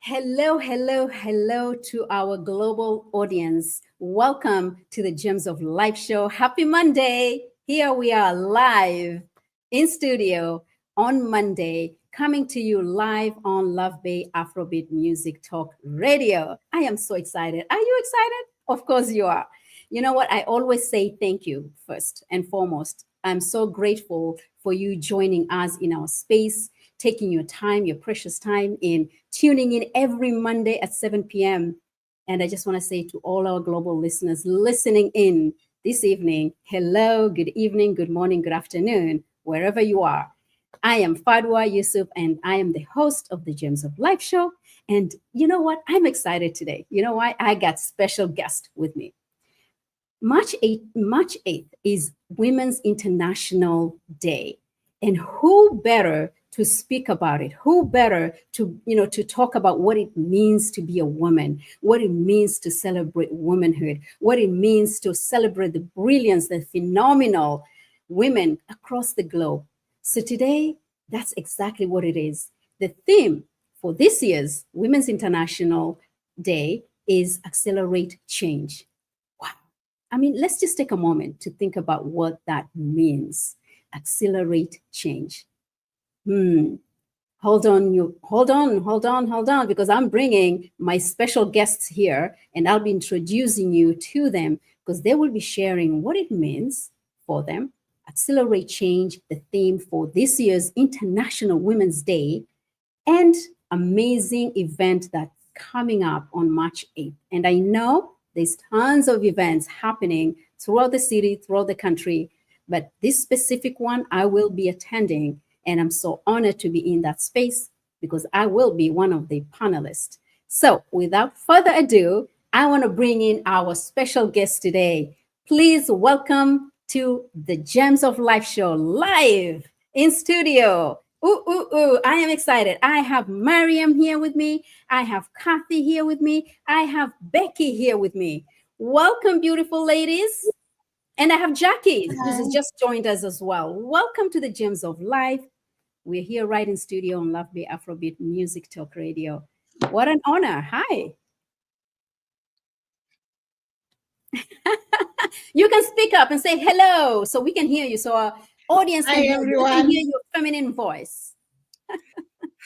Hello, hello, hello to our global audience. Welcome to the Gems of Life show. Happy Monday. Here we are live in studio on Monday, coming to you live on Love Bay Afrobeat Music Talk Radio. I am so excited. Are you excited? Of course you are. You know what? I always say thank you first and foremost. I'm so grateful for you joining us in our space, taking your time, your precious time in tuning in every Monday at 7 p.m. And I just want to say to all our global listeners listening in this evening, hello, good evening, good morning, good afternoon, wherever you are. I am Fadhwa Yusuf, and I am the host of the Gems of Life show. And you know what? I'm excited today. You know why? I got special guest with me. March 8th is Women's International Day. And who better to speak about it? Who better to talk about what it means to be a woman, what it means to celebrate womanhood, what it means to celebrate the brilliance, the phenomenal women across the globe. So today, that's exactly what it is. The theme for this year's Women's International Day is Accelerate Change. I mean, let's just take a moment to think about what that means. Accelerate change. Hold on, hold on, because I'm bringing my special guests here and I'll be introducing you to them because they will be sharing what it means for them. Accelerate change, the theme for this year's International Women's Day, and amazing event that's coming up on March 8th. And I know there's tons of events happening throughout the city, throughout the country, but this specific one I will be attending. And I'm so honored to be in that space because I will be one of the panelists. So without further ado, I want to bring in our special guest today. Please welcome to the Gems of Life show live in studio. I am excited. I have Mariam here with me. I have Kathy here with me. I have Becky here with me. Welcome, beautiful ladies. And I have Jackie, who has just joined us as well. Welcome to the Gems of Life. We're here right in studio on Love Bay Afrobeat Music Talk Radio. What an honor. Hi. You can speak up and say hello so we can hear you, so our audience can hear your feminine voice.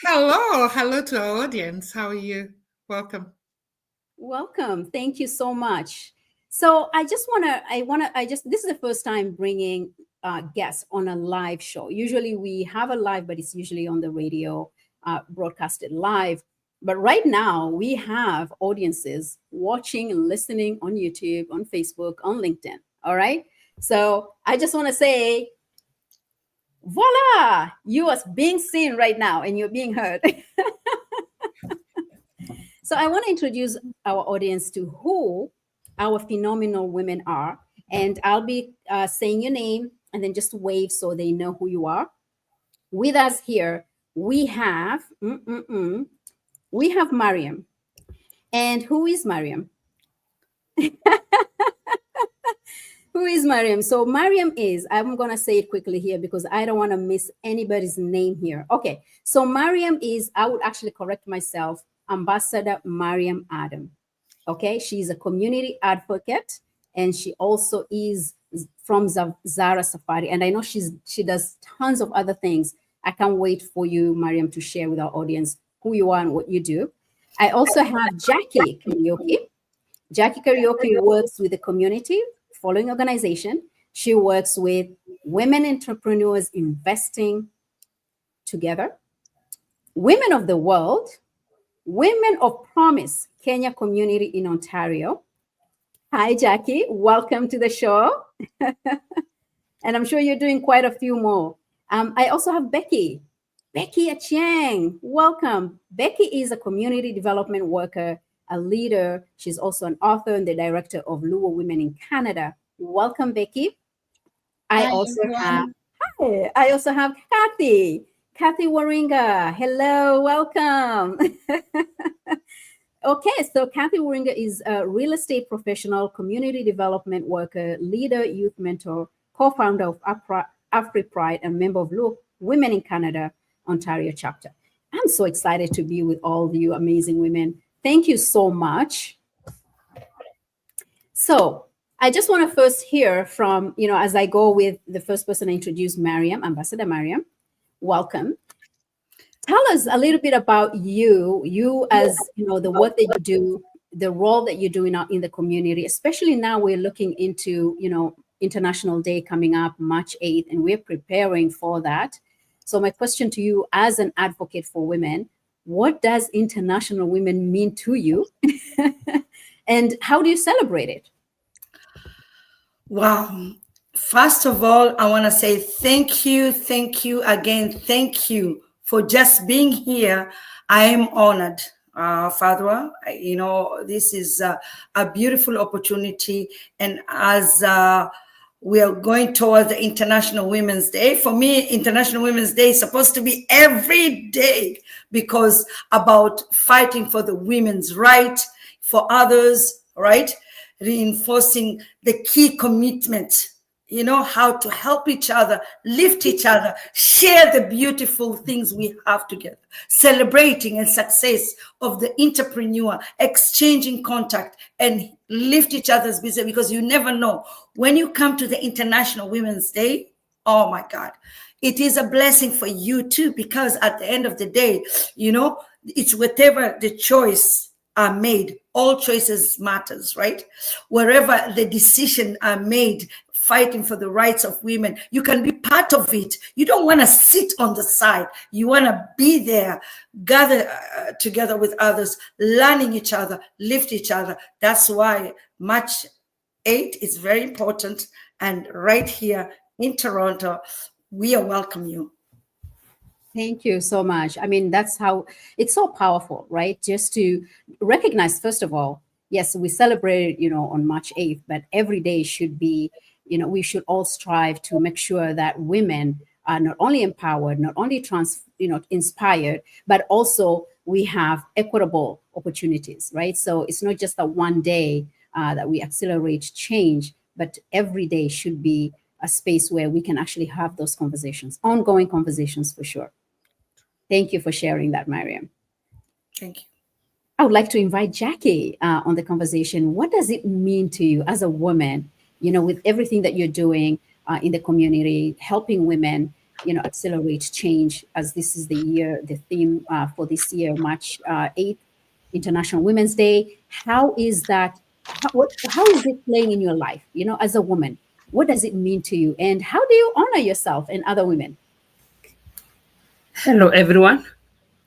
Hello to our audience. How are you? Welcome. Thank you so much. So this is the first time bringing guests on a live show. Usually we have a live, but it's usually on the radio, broadcasted live. But right now we have audiences watching and listening on YouTube, on Facebook, on LinkedIn. All right. So I just want to say, voila, you are being seen right now and you're being heard. So I want to introduce our audience to who our phenomenal women are. And I'll be saying your name and then just wave so they know who you are. With us here, we have Mariam. And who is Mariam? Who is Mariam? So Mariam is, I'm going to say it quickly here because I don't want to miss anybody's name here. Okay. So Mariam is, I would actually correct myself, Ambassador Mariam Adam. Okay. She's a community advocate and she also is from Zara Safari. And I know she does tons of other things. I can't wait for you, Mariam, to share with our audience who you are and what you do. I also have Jackie Karaoke. Jackie Karaoke works with the community following organization. She works with women entrepreneurs investing together, Women of the World, Women of Promise, Kenya community in Ontario. Hi, Jackie. Welcome to the show. And I'm sure you're doing quite a few more. I also have Becky Achieng. Welcome. Becky is a community development worker, a leader. She's also an author and the director of Luo Women in Canada. Welcome, Becky. I also have Kathy Waringa. Hello, welcome. Okay, so Kathy Waringa is a real estate professional, community development worker, leader, youth mentor, co-founder of Afri Pride, and member of Luo Women in Canada, Ontario chapter. I'm so excited to be with all of you amazing women. Thank you so much. So I just want to first hear from, as I go with the first person I introduce, Mariam, Ambassador Mariam. Welcome. Tell us a little bit about you as, the work that you do, the role that you do in the community, especially now we're looking into, International Day coming up March 8th, and we're preparing for that. So my question to you as an advocate for women, what does International Women mean to you? And how do you celebrate it? Wow. First of all, I want to say thank you again, thank you for just being here. I am honored, Fadhwa. This is a beautiful opportunity. And as we are going towards the International Women's Day, for me, International Women's Day is supposed to be every day because about fighting for the women's right, for others, right? Reinforcing the key commitment, how to help each other, lift each other, share the beautiful things we have together, celebrating and success of the entrepreneur, exchanging contact and lift each other's business, because you never know when you come to the International Women's Day. Oh my God, it is a blessing for you too, because at the end of the day, it's whatever the choice are made, all choices matters, right? Wherever the decision are made, fighting for the rights of women, you can be part of it. You don't want to sit on the side. You want to be there, gather together with others, learning each other, lift each other. That's why March 8 is very important. And right here in Toronto, we welcome you. Thank you so much. I mean, that's how it's so powerful, right? Just to recognize, first of all, yes, we celebrate, on March 8th, but every day should be, we should all strive to make sure that women are not only empowered, not only inspired, but also we have equitable opportunities, right? So it's not just a one day that we accelerate change, but every day should be a space where we can actually have those conversations, ongoing conversations for sure. Thank you for sharing that, Mariam. Thank you. I would like to invite Jackie on the conversation. What does it mean to you as a woman, with everything that you're doing in the community, helping women, accelerate change, as this is the theme for this year, March 8th, International Women's Day. How is that? How is it playing in your life, as a woman? What does it mean to you? And how do you honor yourself and other women? Hello, everyone.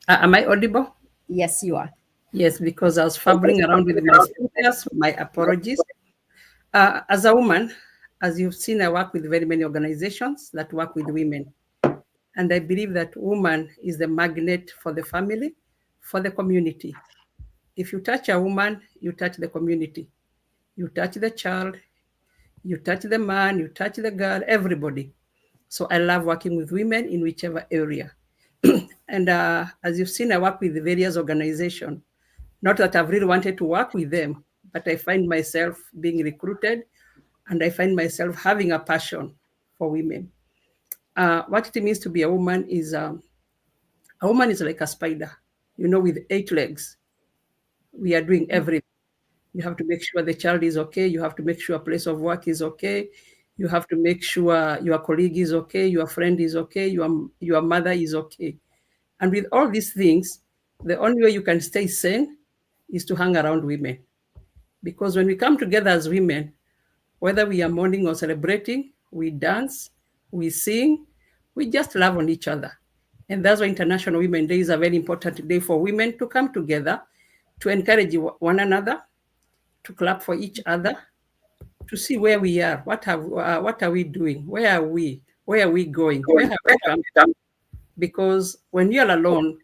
Am I audible? Yes, you are. Yes, because I was fumbling around with my speakers. My apologies. As a woman, as you've seen, I work with very many organizations that work with women. And I believe that woman is the magnet for the family, for the community. If you touch a woman, you touch the community. You touch the child, you touch the man, you touch the girl, everybody. So I love working with women in whichever area. And as you've seen, I work with various organizations. Not that I've really wanted to work with them, but I find myself being recruited and I find myself having a passion for women. What it means to be a woman is like a spider, with 8 legs. We are doing everything. You have to make sure the child is okay. You have to make sure a place of work is okay. You have to make sure your colleague is okay, your friend is okay, your mother is okay. And with all these things, the only way you can stay sane is to hang around women. Because when we come together as women, whether we are mourning or celebrating, we dance, we sing, we just love on each other. And that's why International Women's Day is a very important day for women to come together, to encourage one another, to clap for each other, to see where we are, what are we doing, where are we going, where have we come? Because when you're alone,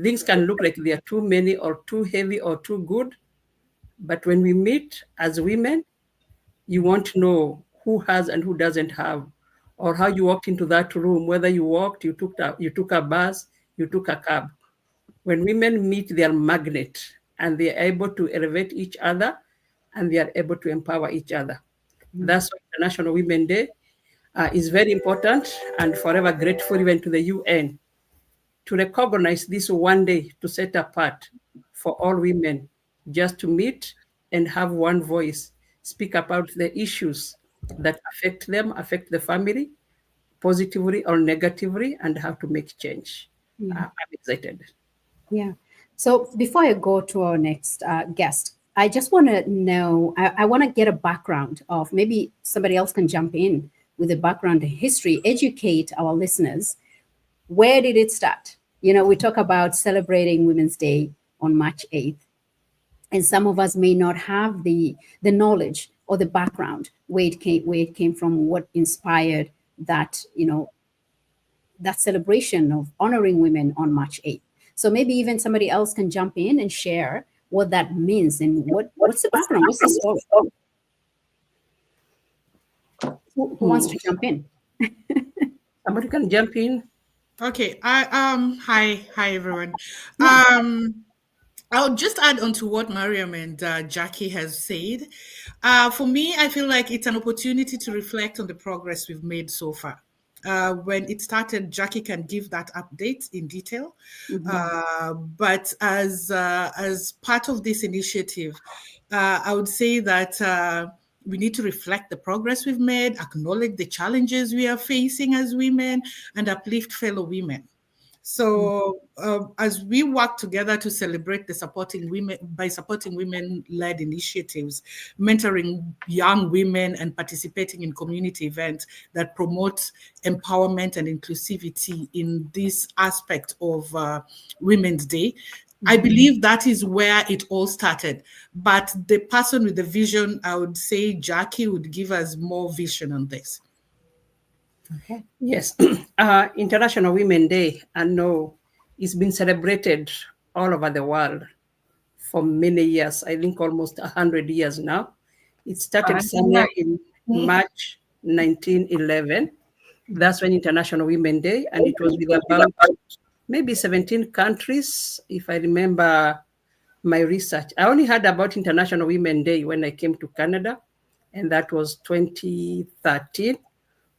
things can look like they are too many or too heavy or too good. But when we meet as women, you won't know who has and who doesn't have, or how you walked into that room, whether you walked, you took a bus, you took a cab. When women meet, they are magnet and they are able to elevate each other and they are able to empower each other. Mm-hmm. That's why International Women's Day is very important, and forever grateful even to the UN to recognize this one day to set apart for all women, just to meet and have one voice, speak about the issues that affect them, affect the family, positively or negatively, and how to make change. I'm excited. Yeah. So before I go to our next guest, I just want to know, I want to get a background of, maybe somebody else can jump in with a background history, educate our listeners. Where did it start? You know, we talk about celebrating Women's Day on March 8th, and some of us may not have the knowledge or the background where it came from, what inspired that, you know, that celebration of honoring women on March 8th. So maybe even somebody else can jump in and share what that means and what's the background, what's the story. Who wants to jump in? Somebody can jump in. Okay. Hi everyone. I'll just add on to what Mariam and Jackie has said. For me, I feel like it's an opportunity to reflect on the progress we've made so far. When it started, Jackie can give that update in detail. But as part of this initiative, I would say that we need to reflect the progress we've made, acknowledge the challenges we are facing as women, and uplift fellow women. So as we work together to celebrate the supporting women by supporting women-led initiatives, mentoring young women, and participating in community events that promote empowerment and inclusivity in this aspect of Women's Day, I believe that is where it all started. But the person with the vision, I would say Jackie would give us more vision on this. Okay. Yes, International Women's Day, I know it's been celebrated all over the world for many years. I think almost 100 years now. It started somewhere in March 1911. That's when International Women's Day, and it was with about maybe 17 countries, if I remember my research. I only heard about International Women's Day when I came to Canada, and that was 2013.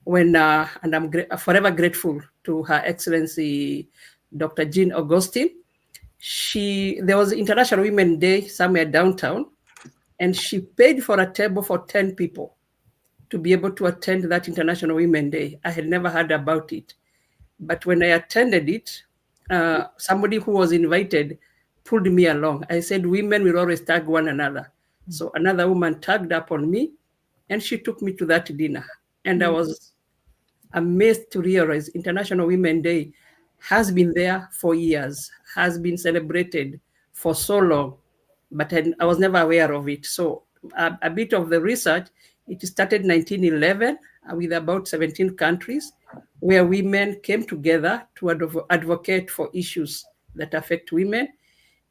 When and I'm forever grateful to Her Excellency Dr. Jean Augustine. There was International Women's Day somewhere downtown, and she paid for a table for 10 people to be able to attend that International Women's Day. I had never heard about it, but when I attended it, somebody who was invited pulled me along. I said, women will always tag one another. So another woman tagged up on me, and she took me to that dinner, and I was amazed to realize International Women's Day has been there for years, has been celebrated for so long, but I was never aware of it. So a bit of the research, it started in 1911 with about 17 countries where women came together to advocate for issues that affect women.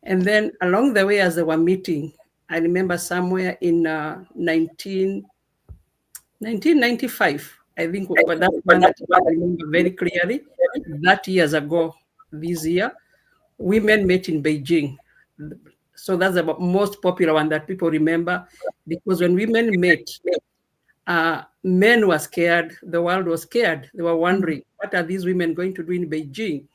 And then along the way, as they were meeting, I remember somewhere in 1995, I think, but that one that I remember very clearly, that years ago, this year, women met in Beijing. So that's the most popular one that people remember, because when women met, men were scared, the world was scared. They were wondering, what are these women going to do in Beijing?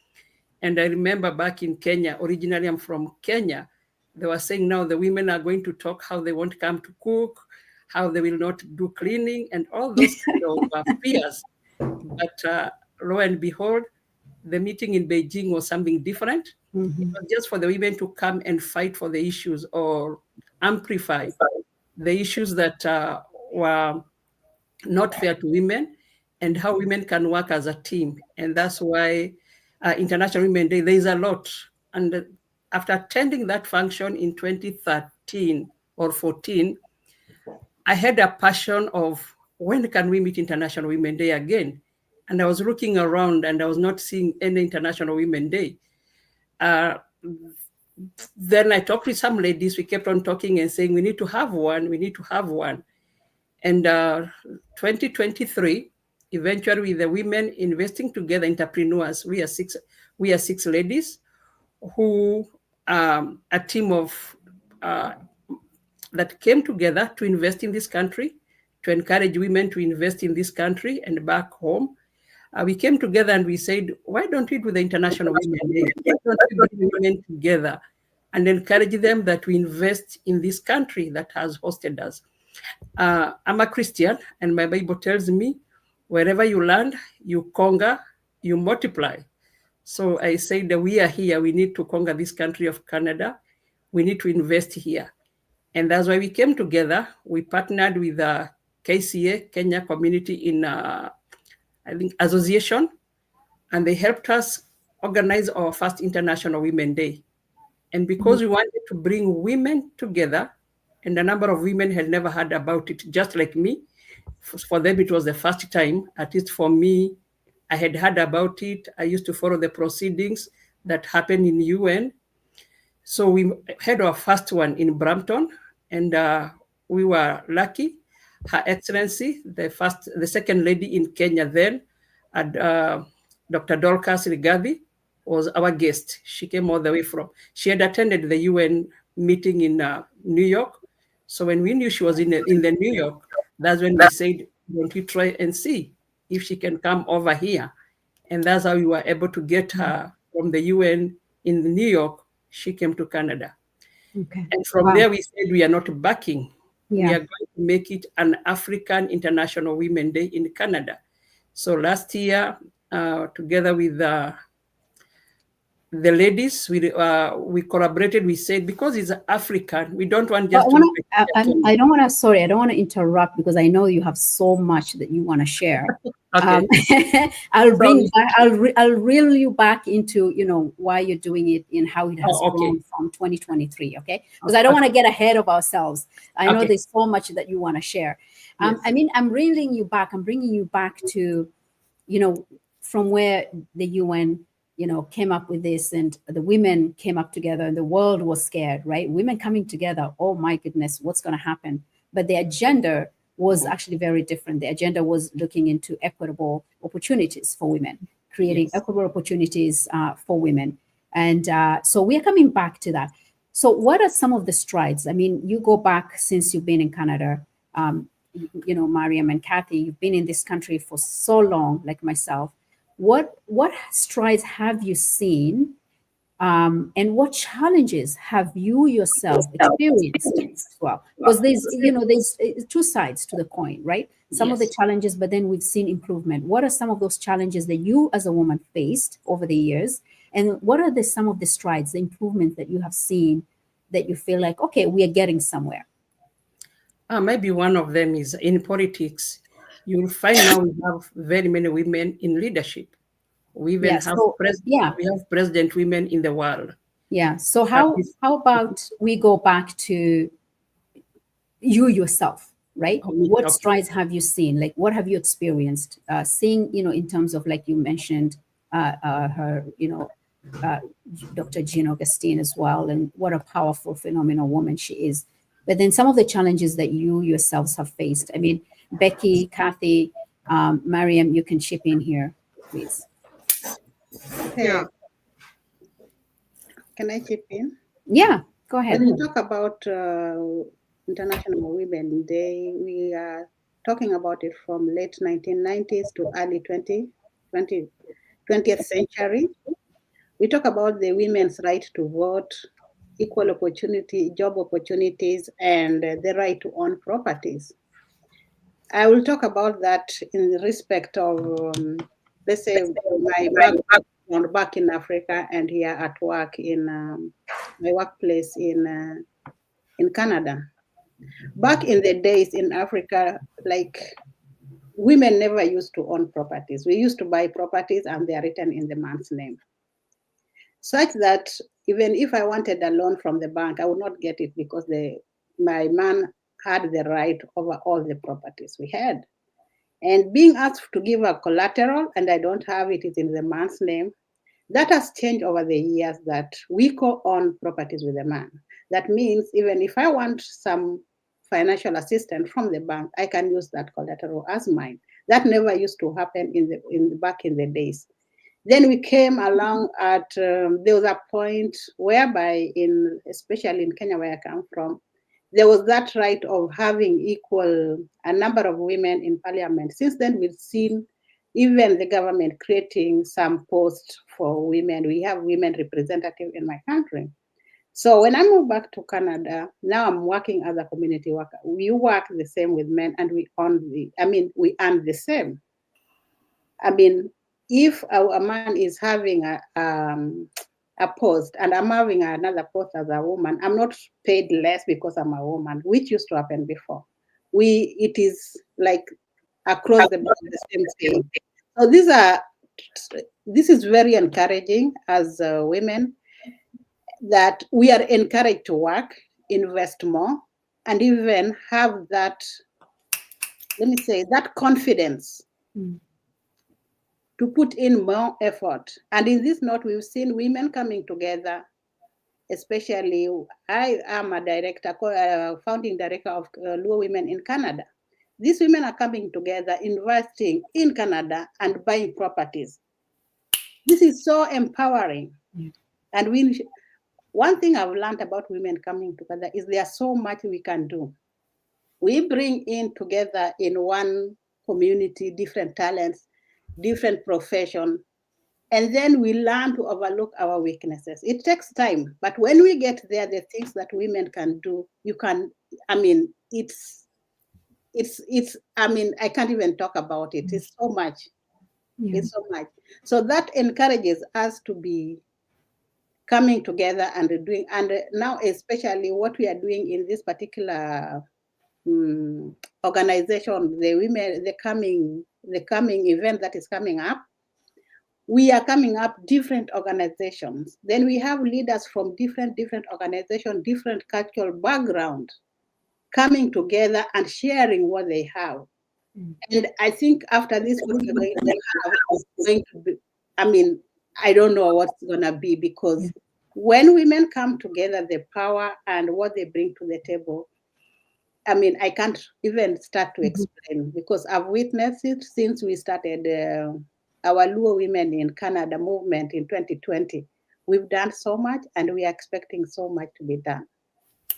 And I remember back in Kenya, originally I'm from Kenya, they were saying now the women are going to talk how they won't come to cook, how they will not do cleaning, and all those kind of fears. But lo and behold, the meeting in Beijing was something different. It was just for the women to come and fight for the issues or amplify the issues that were not fair to women, and how women can work as a team. And that's why International Women's Day, there is a lot. And after attending that function in 2013 or 14, I had a passion of, when can we meet International Women's Day again? And I was looking around and I was not seeing any International Women's Day. Then I talked with some ladies. We kept on talking and saying, we need to have one, we need to have one. And 2023, eventually with the women investing together, entrepreneurs, we are six ladies who, a team of that came together to invest in this country, to encourage women to invest in this country and back home. we came together and we said, why don't we do the International Women's Day? Why don't we bring women together and encourage them that we invest in this country that has hosted us? I'm a Christian, and my Bible tells me, wherever you land, you conquer, you multiply. So I said that we are here. We need to conquer this country of Canada. We need to invest here. And that's why we came together. We partnered with the KCA, Kenya Community in, I think, Association, and they helped us organize our first International Women's Day. And because we wanted to bring women together, and a number of women had never heard about it, just like me. For them, it was the first time. At least for me, I had heard about it. I used to follow the proceedings that happened in UN. So we had our first one in Brampton, and we were lucky. Her Excellency, the second lady in Kenya then, Dr. Dorcas Rigathi, was our guest. She came all the way she had attended the UN meeting in New York. So when we knew she was in the New York, that's when we said, don't we try and see if she can come over here? And that's how we were able to get her from the UN in New York. She came to Canada. Okay. And from there, we said we are not backing. Yeah. We are going to make it an African International Women's Day in Canada. So last year, together with the ladies, we collaborated. We said, because it's African, we don't want just I don't want to interrupt, because I know you have so much that you want to share. Okay. I'll reel you back into, why you're doing it and how it has grown from 2023. Okay. Because I don't want to get ahead of ourselves. I know there's so much that you want to share. Yes. I'm reeling you back. I'm bringing you back to, from where the UN, came up with this, and the women came up together, and the world was scared, right? Women coming together. Oh my goodness, what's going to happen? But the agenda was actually very different. The agenda was looking into equitable opportunities for women, creating equitable opportunities for women. And so we are coming back to that. So what are some of the strides? I mean, you go back since you've been in Canada, Mariam and Kathy, you've been in this country for so long, like myself. What strides have you seen, and what challenges have you yourself experienced as well? Because there's two sides to the coin, right? Some of the challenges, but then we've seen improvement. What are some of those challenges that you as a woman faced over the years? And what are some of the strides, the improvements that you have seen that you feel like, okay, we are getting somewhere? Maybe one of them is in politics. You'll find now we have very many women in leadership. We even have president women in the world. Yeah. So how about we go back to you yourself, right? What strides have you seen? Like, what have you experienced? Seeing, in terms of, like you mentioned, her, Dr. Jean Augustine as well, and what a powerful, phenomenal woman she is. But then some of the challenges that you yourselves have faced. I mean, Becky, Kathy, Mariam, you can chip in here, please. Okay. Can I chip in? Yeah, go ahead. When we talk about International Women's Day, we are talking about it from late 1990s to early 20th century. We talk about the women's right to vote, equal opportunity, job opportunities, and the right to own properties. I will talk about that in respect of, let's say, my background back in Africa and here at work in my workplace in Canada. Back in the days in Africa, like, women never used to own properties. We used to buy properties and they are written in the man's name. Such that even if I wanted a loan from the bank, I would not get it because my man had the right over all the properties we had. And being asked to give a collateral and I don't have it, it's in the man's name. That has changed over the years, that we co-own properties with the man. That means even if I want some financial assistance from the bank, I can use that collateral as mine. That never used to happen back in the days. Then we came along at, there was a point whereby especially in Kenya where I come from, there was that right of having a number of women in parliament. Since then, we've seen even the government creating some posts for women. We have women representative in my country. So when I moved back to Canada, now I'm working as a community worker. We work the same with men, and we earn the same. I mean, if a man is having a post and I'm having another post as a woman, I'm not paid less because I'm a woman, which used to happen before. It is like across the board the same thing. So this is very encouraging as women, that we are encouraged to work, invest more, and even have that, let me say, that confidence to put in more effort. And in this note, we've seen women coming together, especially I am a director, founding director of Luo Women in Canada. These women are coming together, investing in Canada and buying properties. This is so empowering. And one thing I've learned about women coming together is there's so much we can do. We bring in together in one community different talents, different profession, and then we learn to overlook our weaknesses. It takes time, but when we get there, the things that women can do, I can't even talk about it. It's so much. Yeah. It's so much. So that encourages us to be coming together and doing, and now especially what we are doing in this particular organization, the coming event that is coming up. We are coming up different organizations. Then we have leaders from different organizations, different cultural background, coming together and sharing what they have. And I think after this, what we're going to be, I don't know what's going to be, because when women come together, the power and what they bring to the table, I can't even start to explain, because I've witnessed it since we started our Luo Women in Canada movement in 2020. We've done so much, and we are expecting so much to be done.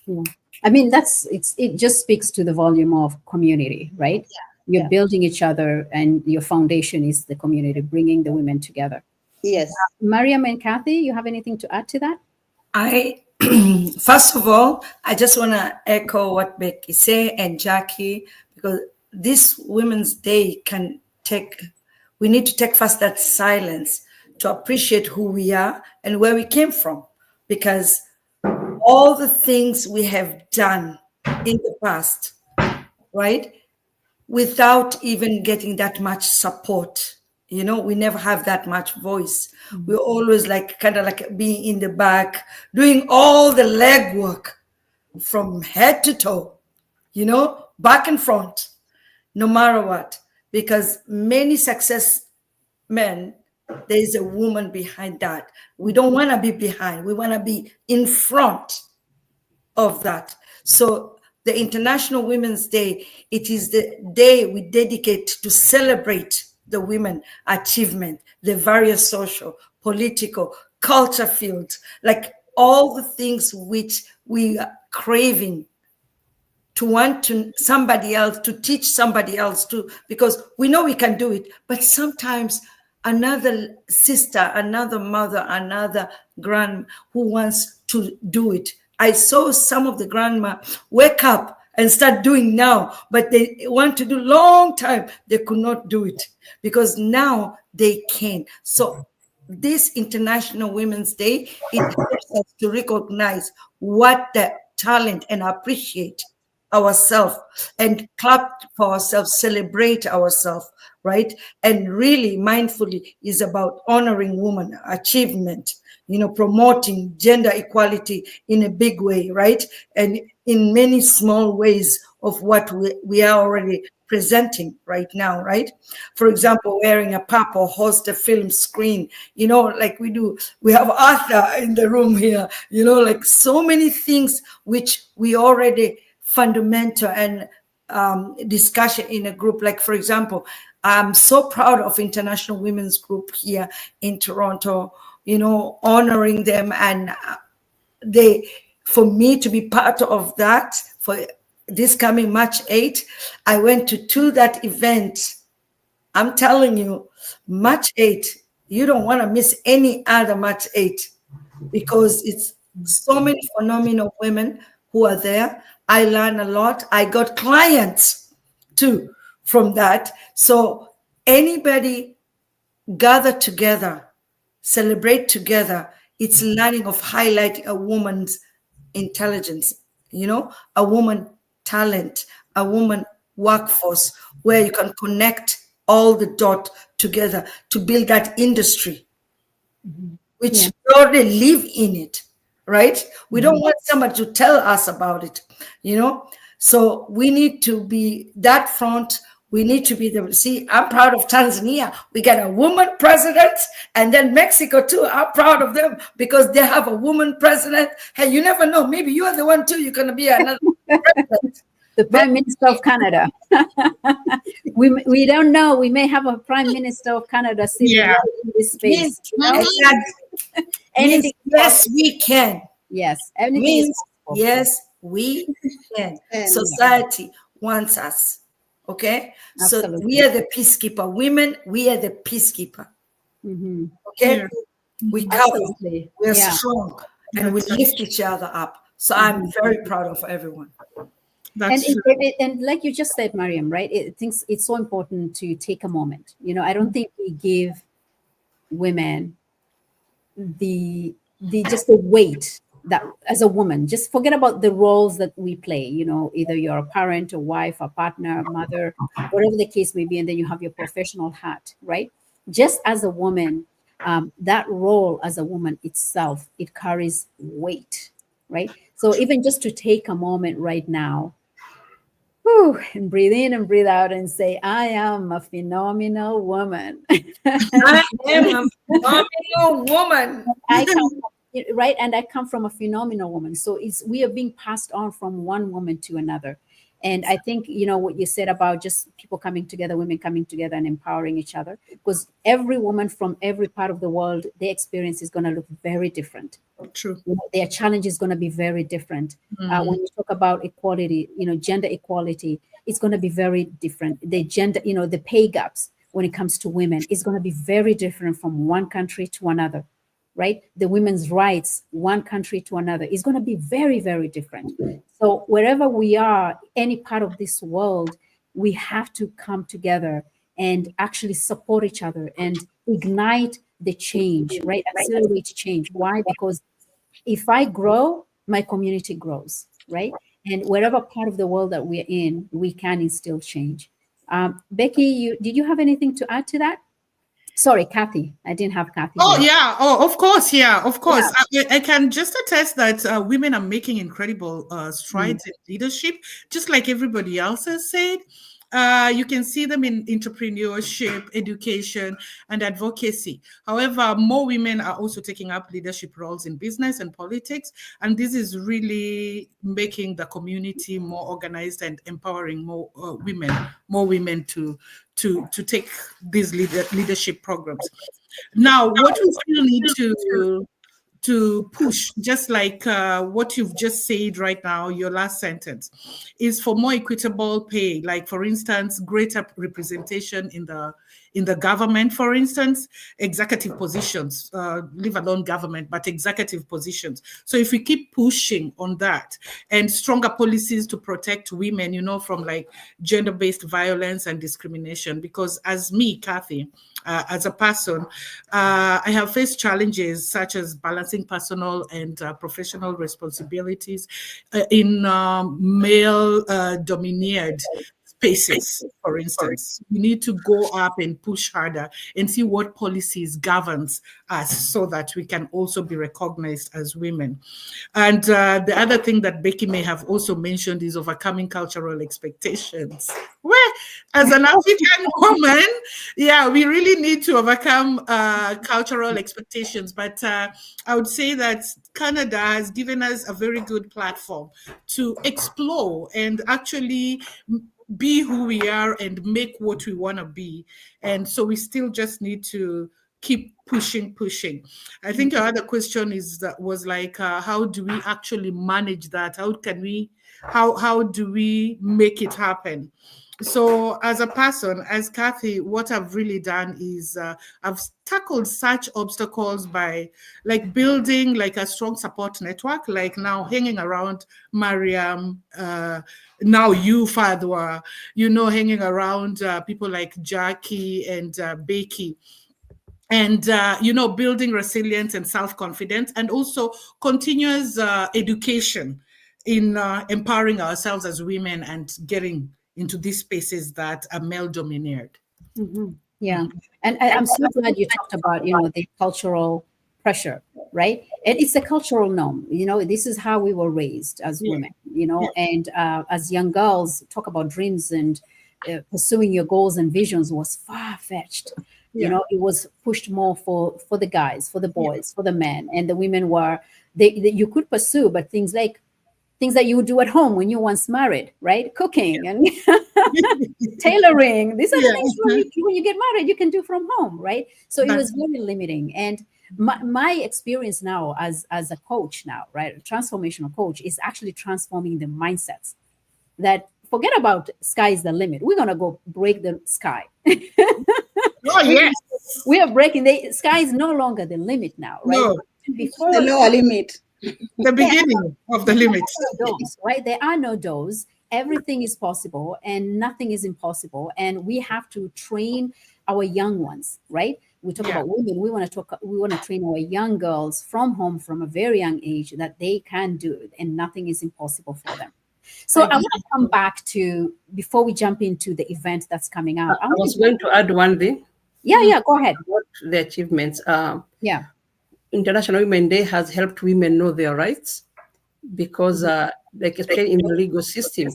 Yeah. It just speaks to the volume of community, right? Yeah. You're building each other, and your foundation is the community, bringing the women together. Yes. Mariam and Kathy, you have anything to add to that? First of all, I just want to echo what Becky said and Jackie, because this Women's Day we need to take first that silence to appreciate who we are and where we came from, because all the things we have done in the past, right, without even getting that much support. We never have that much voice. We're always kind of being in the back, doing all the legwork from head to toe, back and front, no matter what. Because many success men, there's a woman behind that. We don't want to be behind. We want to be in front of that. So the International Women's Day, it is the day we dedicate to celebrate the women achievement, the various social, political, culture fields, like all the things which we are craving to want to somebody else, to teach somebody else to, because we know we can do it, but sometimes another sister, another mother, another grandma who wants to do it. I saw some of the grandma wake up and start doing now, but they want to do long time. They could not do it because now they can. So this International Women's Day, it helps us to recognize what the talent and appreciate ourselves and clap for ourselves, celebrate ourselves, right? And really mindfully is about honoring woman achievement, promoting gender equality in a big way, right? And in many small ways of what we are already presenting right now, right? For example, wearing a purple, host a film screen, like we do. We have Arthur in the room here, like so many things which we already fundamental and discussion in a group. Like, for example, I'm so proud of International Women's Group here in Toronto, honoring them. And for me to be part of that, for this coming March 8th, I went to that event I'm telling you, March 8, you don't want to miss any other March 8 because it's so many phenomenal women who are there. I learn a lot. I got clients too from that. So anybody gather together, celebrate together. It's learning of highlighting a woman's intelligence, a woman talent, a woman workforce where you can connect all the dot together to build that industry, which we already live in it, right? We don't want somebody to tell us about it, So we need to be that front. We need to be the, see, I'm proud of Tanzania. We got a woman president, and then Mexico too. I'm proud of them because they have a woman president. Hey, you never know. Maybe you are the one too. You're going to be another president. The Prime Minister of Canada. we don't know. We may have a Prime Minister of Canada sitting right in this space. Exactly. Anything yes, we can. Yes. Anything yes, we can. Society wants us. Okay, absolutely. So we are the peacekeeper. Women, we are the peacekeeper. Okay, we cover. We are strong, and we lift each other up. So I'm very proud of everyone. And like you just said, Mariam, right? I think it's so important to take a moment. I don't think we give women the weight that as a woman, just forget about the roles that we play, either you're a parent, a wife, a partner, a mother, whatever the case may be, and then you have your professional hat, right? Just as a woman, that role as a woman itself, it carries weight, right? So even just to take a moment right now, and breathe in and breathe out and say, I am a phenomenal woman. I am a phenomenal woman. Right, and I come from a phenomenal woman, so we are being passed on from one woman to another. And I think what you said about just people coming together, women coming together and empowering each other, because every woman from every part of the world, their experience is going to look very different. True. Their challenge is going to be very different. When you talk about equality, gender equality, it's going to be very different. The gender, the pay gaps when it comes to women is going to be very different from one country to another. Right? The women's rights, one country to another, is going to be very, very different. So wherever we are, any part of this world, we have to come together and actually support each other and ignite the change, right? Accelerate change. Why? Because if I grow, my community grows, right? And wherever part of the world that we're in, we can instill change. Becky, did you have anything to add to that? Sorry, Kathy. I didn't have Kathy. Oh, here. Yeah. Oh, of course. Yeah, of course. Yeah. I can just attest that women are making incredible strides in leadership, just like everybody else has said. You can see them in entrepreneurship, education, and advocacy. However, more women are also taking up leadership roles in business and politics, and this is really making the community more organized and empowering more women to take these leadership programs. Now, what we still need to push, just like what you've just said right now, your last sentence, is for more equitable pay. Like, for instance, greater representation in the government, for instance, executive positions, leave alone government, but executive positions. So if we keep pushing on that and stronger policies to protect women, from like gender-based violence and discrimination, because as me, Kathy, as a person, I have faced challenges such as balancing personal and professional responsibilities in male-dominated spaces, for instance. We need to go up and push harder and see what policies governs us so that we can also be recognized as women. And the other thing that Becky may have also mentioned is overcoming cultural expectations. Where, as an African woman, we really need to overcome cultural expectations. But I would say that Canada has given us a very good platform to explore and actually be who we are and make what we want to be. And so we still just need to keep pushing. I think your other question was like, how do we actually manage that? How do we make it happen? So as a person, as Kathy, what I've really done is I've tackled such obstacles by like building like a strong support network, like now hanging around Mariam, now you, Fadhwa, hanging around people like Jackie and Becky, and building resilience and self-confidence, and also continuous education in empowering ourselves as women and getting into these spaces that are male dominated. Yeah. And I'm so glad you talked about, the cultural pressure, right? And it's a cultural norm. This is how we were raised as women, and as young girls, talk about dreams and pursuing your goals and visions was far-fetched. It was pushed more for the guys, for the boys, for the men, and the women were, you could pursue, but things that you would do at home when you once married, right? Cooking and tailoring. These are the things when you get married, you can do from home, right? So it was very limiting. And my experience now as a coach now, right? A transformational coach is actually transforming the mindsets that forget about sky is the limit. We're going to go break the sky. Oh, yes. We are breaking the sky is no longer the limit now, right? No. Before The lower limit. The beginning of the limit. doors, right? There are no doors. Everything is possible and nothing is impossible. And we have to train our young ones, right? We talk about women. We want to train our young girls from home from a very young age that they can do it and nothing is impossible for them. So I want to come back to, before we jump into the event that's coming up. I was going to add one thing. Yeah, go ahead. About the achievements. Yeah. International Women Day has helped women know their rights because, like especially in the legal system,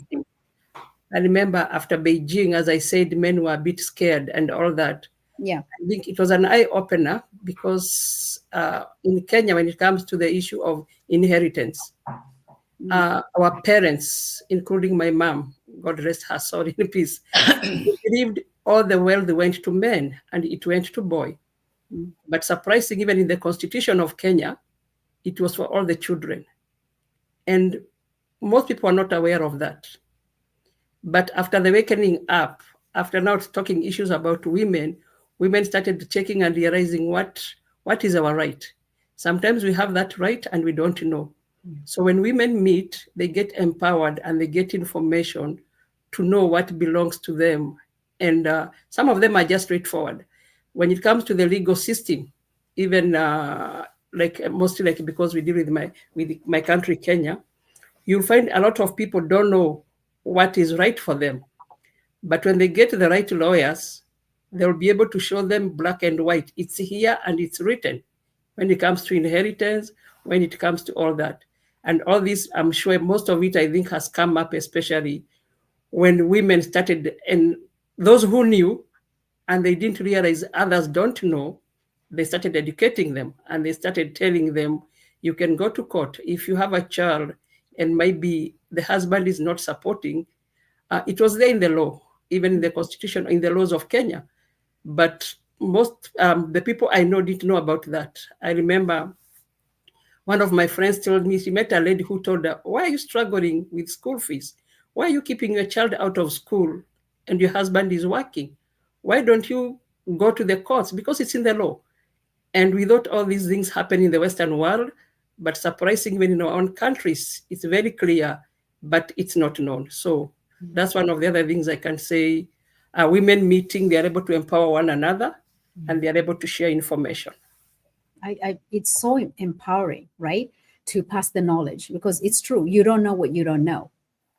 I remember after Beijing, as I said, men were a bit scared and all that. Yeah. I think it was an eye-opener because in Kenya, when it comes to the issue of inheritance, our parents, including my mom, God rest her soul in peace, believed all the wealth went to men and it went to boy. But surprising, even in the constitution of Kenya, it was for all the children. And most people are not aware of that. But after the wakening up, after now talking issues about women started checking and realizing what is our right. Sometimes we have that right and we don't know. So when women meet, they get empowered and they get information to know what belongs to them. And some of them are just straightforward. When it comes to the legal system, even mostly because we deal with my country, Kenya, you'll find a lot of people don't know what is right for them. But when they get the right lawyers, they'll be able to show them black and white. It's here and it's written when it comes to inheritance, when it comes to all that. And all this, I'm sure most of it, I think, has come up, especially when women started, and those who knew and they didn't realize others don't know, they started educating them and they started telling them, you can go to court. If you have a child and maybe the husband is not supporting, it was there in the law, even in the constitution, in the laws of Kenya. But most the people I know didn't know about that. I remember one of my friends told me she met a lady who told her, why are you struggling with school fees? Why are you keeping your child out of school and your husband is working? Why don't you go to the courts? Because it's in the law. And we thought all these things happen in the Western world, but surprisingly, even in our own countries, it's very clear, but it's not known. So that's one of the other things I can say. Women meeting, they are able to empower one another and they are able to share information. It's so empowering, right? To pass the knowledge, because it's true. You don't know what you don't know.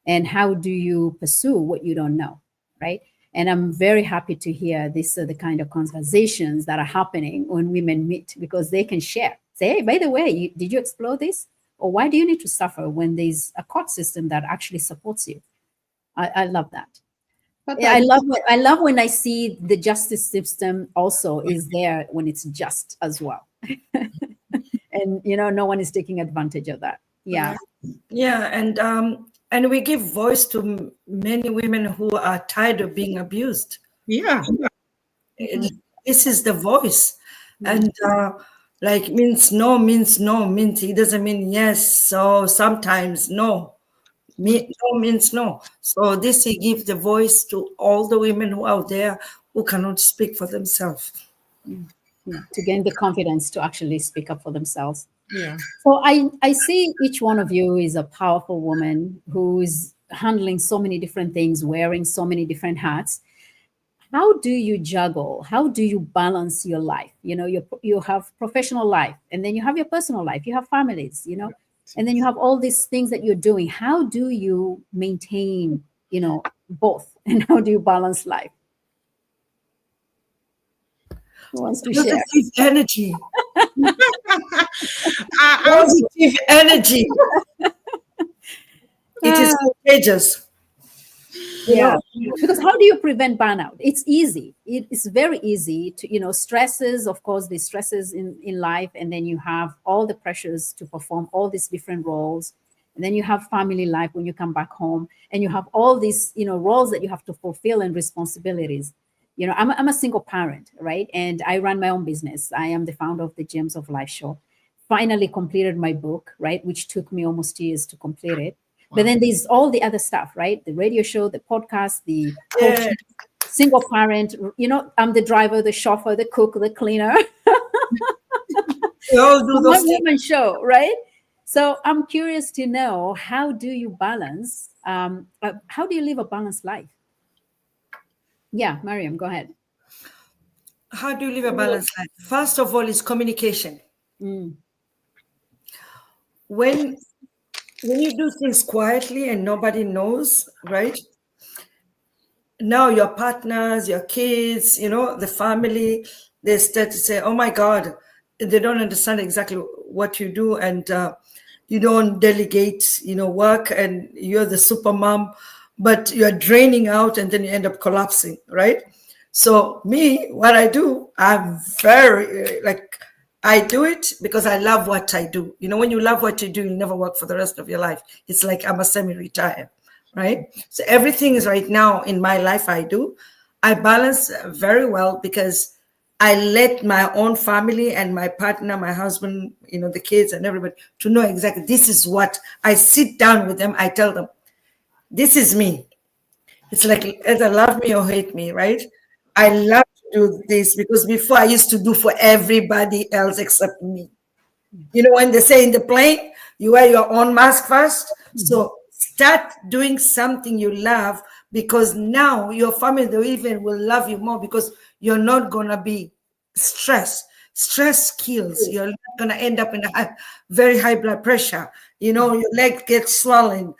And how do you pursue what you don't know, right? And I'm very happy to hear this, the kind of conversations that are happening when women meet, because they can share. Say, hey, by the way, did you explore this? Or why do you need to suffer when there's a court system that actually supports you? I love that. I love when I see the justice system also is there when it's just as well. And, no one is taking advantage of that. Yeah. Yeah. And we give voice to many women who are tired of being abused. Yeah. This is the voice. And means no, means it doesn't mean yes. So sometimes no. No means no. So this he gives the voice to all the women who are out there who cannot speak for themselves. Yeah, to gain the confidence to actually speak up for themselves. Yeah. So I see each one of you is a powerful woman who is handling so many different things, wearing so many different hats. How do you juggle? How do you balance your life? You have professional life, and then you have your personal life. You have families, and then you have all these things that you're doing. How do you maintain, both, and how do you balance life? Who wants to share? Positive energy. I was Positive energy. It is contagious. Yeah, because how do you prevent burnout? It's easy. It's very easy to, stresses, of course, the stresses in life, and then you have all the pressures to perform all these different roles, and then you have family life when you come back home, and you have all these, roles that you have to fulfill and responsibilities. I'm a single parent, right? And I run my own business. I am the founder of the Gems of Life show. Finally completed my book, right, which took me almost years to complete it. But then there's all the other stuff, right? The radio show, the podcast, the coaching, single parent. I'm the driver, the chauffeur, the cook, the cleaner. We all do those One woman show, right? So I'm curious to know, how do you balance? How do you live a balanced life? Yeah, Mariam, go ahead. How do you live a balanced life? First of all, is communication. When you do things quietly and nobody knows, right? Now your partners, your kids, the family, they start to say, oh my God, they don't understand exactly what you do, and you don't delegate, work, and you're the super mom, but you're draining out and then you end up collapsing, right? So me, what I do, I'm very I do it because I love what I do. When you love what you do, you never work for the rest of your life. It's like I'm a semi-retired, right? So everything is right now in my life I do. I balance very well because I let my own family and my partner, my husband, the kids and everybody to know exactly this is what I sit down with them. I tell them, this is me. It's like either love me or hate me, right? I love to do this because before I used to do for everybody else except me. When they say in the plane, you wear your own mask first. So start doing something you love, because now your family, they even will love you more because you're not going to be stressed. Stress kills. You're not going to end up in very high blood pressure. Your leg gets swollen.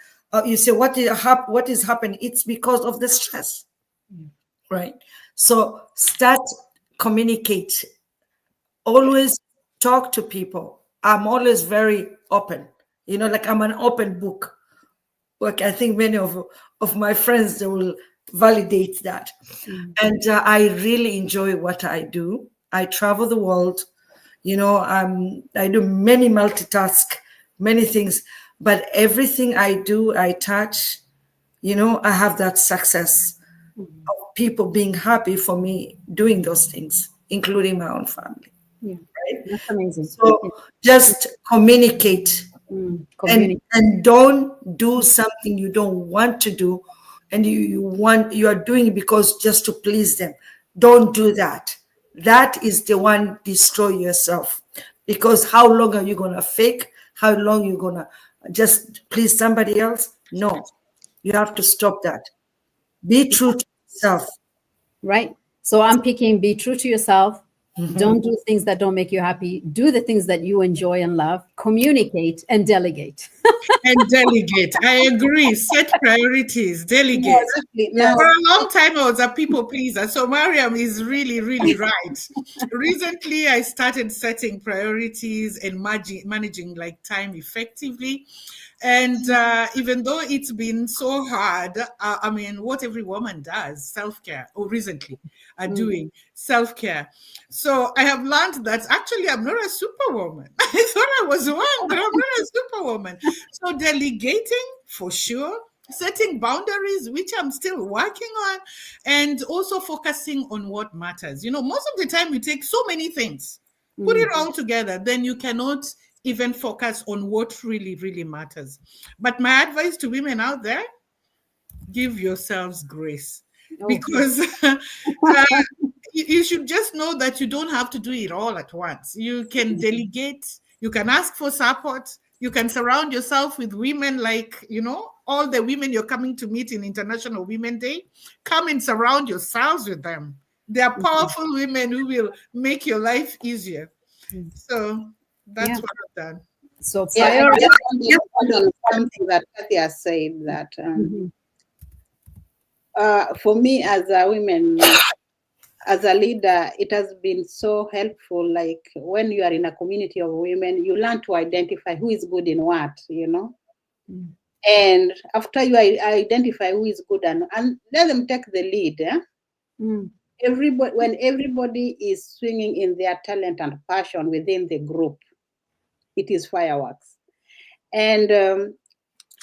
You say, what is happening? It's because of the stress, right? So start communicate. Always talk to people. I'm always very open. I'm an open book. Like I think many of my friends, they will validate that. And I really enjoy what I do. I travel the world. I do many multitask, many things, but everything I do, I touch. I have that success of people being happy for me doing those things, including my own family. Yeah, right? That's amazing. So just communicate. And don't do something you don't want to do, and you are doing it because just to please them. Don't do that. That is the one destroy yourself, because how long are you gonna fake? How long you gonna just please somebody else? No, you have to stop that. Be true to yourself. Right. So I'm picking, be true to yourself. Don't do things that don't make you happy. Do the things that you enjoy and love. Communicate and delegate. And delegate. I agree. Set priorities. Delegate. Yes. For a long time, I was a people pleaser. So Mariam is really, really right. Recently, I started setting priorities and managing time effectively. And even though it's been so hard, what every woman does, self-care, or recently are doing self-care. So I have learned that actually I'm not a superwoman. I thought I was one, but I'm not a superwoman. So delegating for sure, setting boundaries, which I'm still working on, and also focusing on what matters. Most of the time we take so many things, put it all together, then you cannot even focus on what really, really matters. But my advice to women out there, give yourselves grace, because you should just know that you don't have to do it all at once. You can delegate, you can ask for support, you can surround yourself with women, like, all the women you're coming to meet in International Women Day. Come and surround yourselves with them. They are powerful women who will make your life easier. So that's what I've done. So Yeah, I priority. just want to add on something that Kathy has said, that for me as a woman, as a leader, it has been so helpful. Like when you are in a community of women, you learn to identify who is good in what, And after you identify who is good and let them take the lead. When everybody is swinging in their talent and passion within the group, it is fireworks. And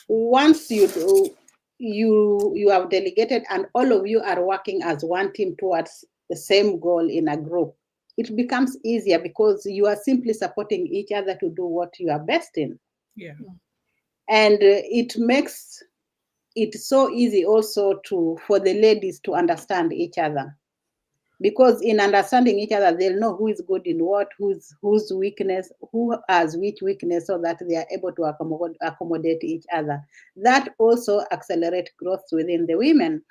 once you have delegated and all of you are working as one team towards the same goal in a group, it becomes easier because you are simply supporting each other to do what you are best in. Yeah. And it makes it so easy also for the ladies to understand each other, because in understanding each other, they'll know who is good in what, whose weakness, who has which weakness, so that they are able to accommodate each other. That also accelerates growth within the women,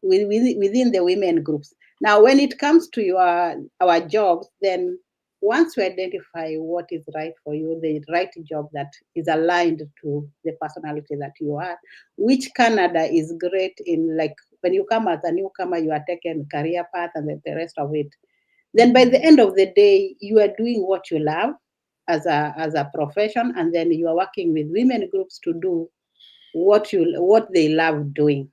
within the women groups. Now, when it comes to our jobs, then once you identify what is right for you, the right job that is aligned to the personality that you are, which Canada is great in, like when you come as a newcomer, you are taken career path and the rest of it. Then by the end of the day, you are doing what you love as a profession, and then you are working with women groups to do what they love doing.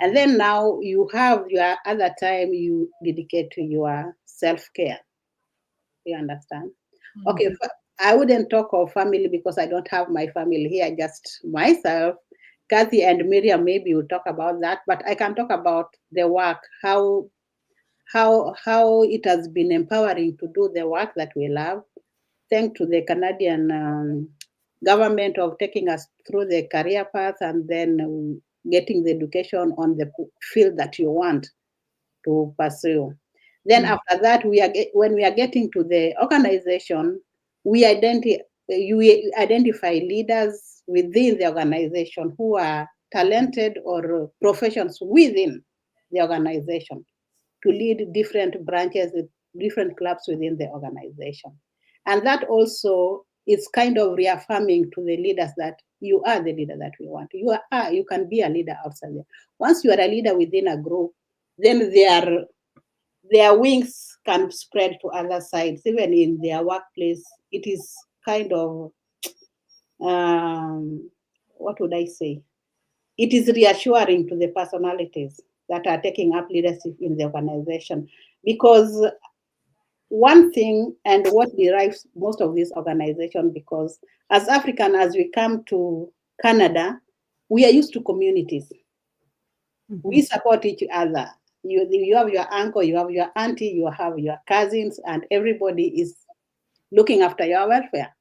And then now you have your other time you dedicate to your self-care. You understand? Okay, I wouldn't talk of family because I don't have my family here, just myself. Kathy and Miriam maybe will talk about that, but I can talk about the work, how it has been empowering to do the work that we love. Thanks to the Canadian government of taking us through the career path and then getting the education on the field that you want to pursue. Then after that, when we are getting to the organization, we identify leaders within the organization who are talented or professions within the organization to lead different branches, different clubs within the organization. And that also is kind of reaffirming to the leaders that you are the leader that we want. You can be a leader outside there. Once you are a leader within a group, then their wings can spread to other sides. Even in their workplace, it is kind of, what would I say? It is reassuring to the personalities that are taking up leadership in the organization. Because one thing, and what derives most of this organization, because as African, as we come to Canada, we are used to communities. We support each other. You have your uncle, you have your auntie, you have your cousins, and everybody is looking after your welfare.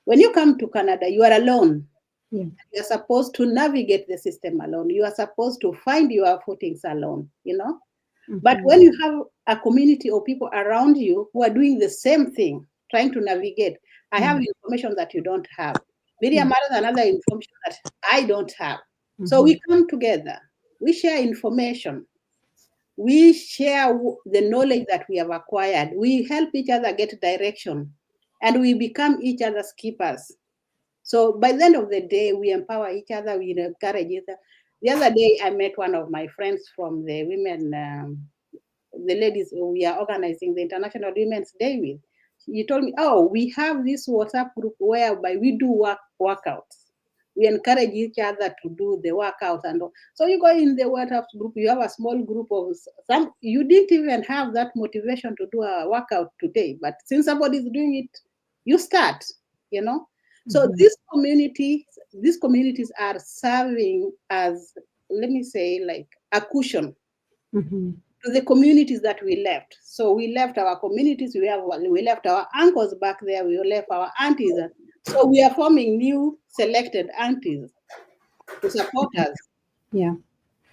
When you come to Canada, you are alone. Yeah. You're supposed to navigate the system alone. You are supposed to find your footings alone, But when you have a community of people around you who are doing the same thing, trying to navigate, I have information that you don't have. Miriam has another information that I don't have. So we come together. We share information. We share the knowledge that we have acquired. We help each other get direction. And we become each other's keepers. So by the end of the day, we empower each other, we encourage each other. The other day, I met one of my friends from the women, the ladies we are organizing the International Women's Day with. She told me, we have this WhatsApp group whereby we do workouts. We encourage each other to do the workouts and all. So you go in the WhatsApp group, you have a small group of some, you didn't even have that motivation to do a workout today, but since somebody's doing it, you start, So these communities are serving as, let me say, like a cushion to the communities that we left. So we left our communities, we left our uncles back there, we left our aunties, So we are forming new selected aunties to support us. Yeah.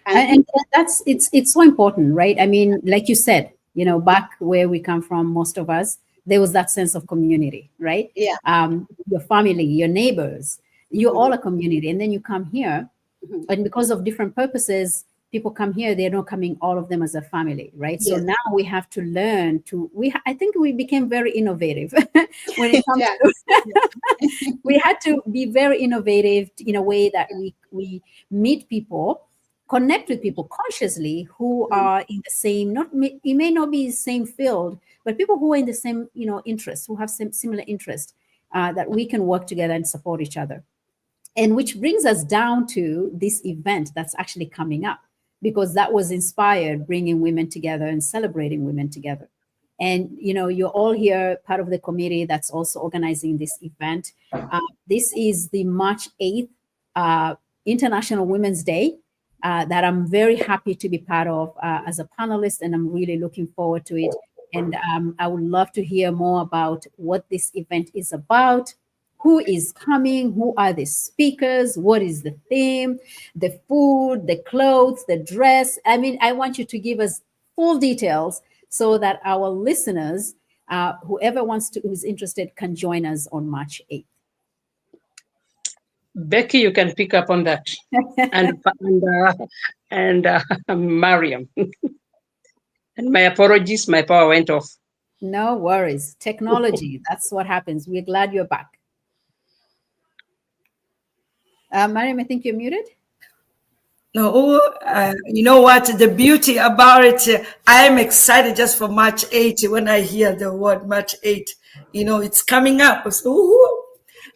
And And that's it's so important, right? I mean, like you said, back where we come from, most of us, there was that sense of community, right? yeah. Your family, your neighbors, you're all Mhm. a community, and then you come here, Mhm. and because of different purposes, people come here, they're not coming all of them as a family, right? So Yes. now we have to learn to I think we became very innovative when it comes Yeah. to we had to be very innovative in a way that we meet people, connect with people consciously who are in the same, not it may not be the same field, but people who are in the same interests, who have some similar interests, that we can work together and support each other. And which brings us down to this event that's actually coming up, because that was inspired bringing women together and celebrating women together. And you're all here, part of the committee that's also organizing this event. This is the March 8th International Women's Day, that I'm very happy to be part of as a panelist, and I'm really looking forward to it. And I would love to hear more about what this event is about, who is coming, who are the speakers, what is the theme, the food, the clothes, the dress. I mean, I want you to give us full details so that our listeners, whoever who's interested, can join us on March 8th. Becky, you can pick up on that, and Mariam. And my apologies, my power went off. No worries. Technology, that's what happens. We're glad you're back. Mariam, I think you're muted. No, you know what? The beauty about it, I am excited just for March 8 when I hear the word March 8. It's coming up. So,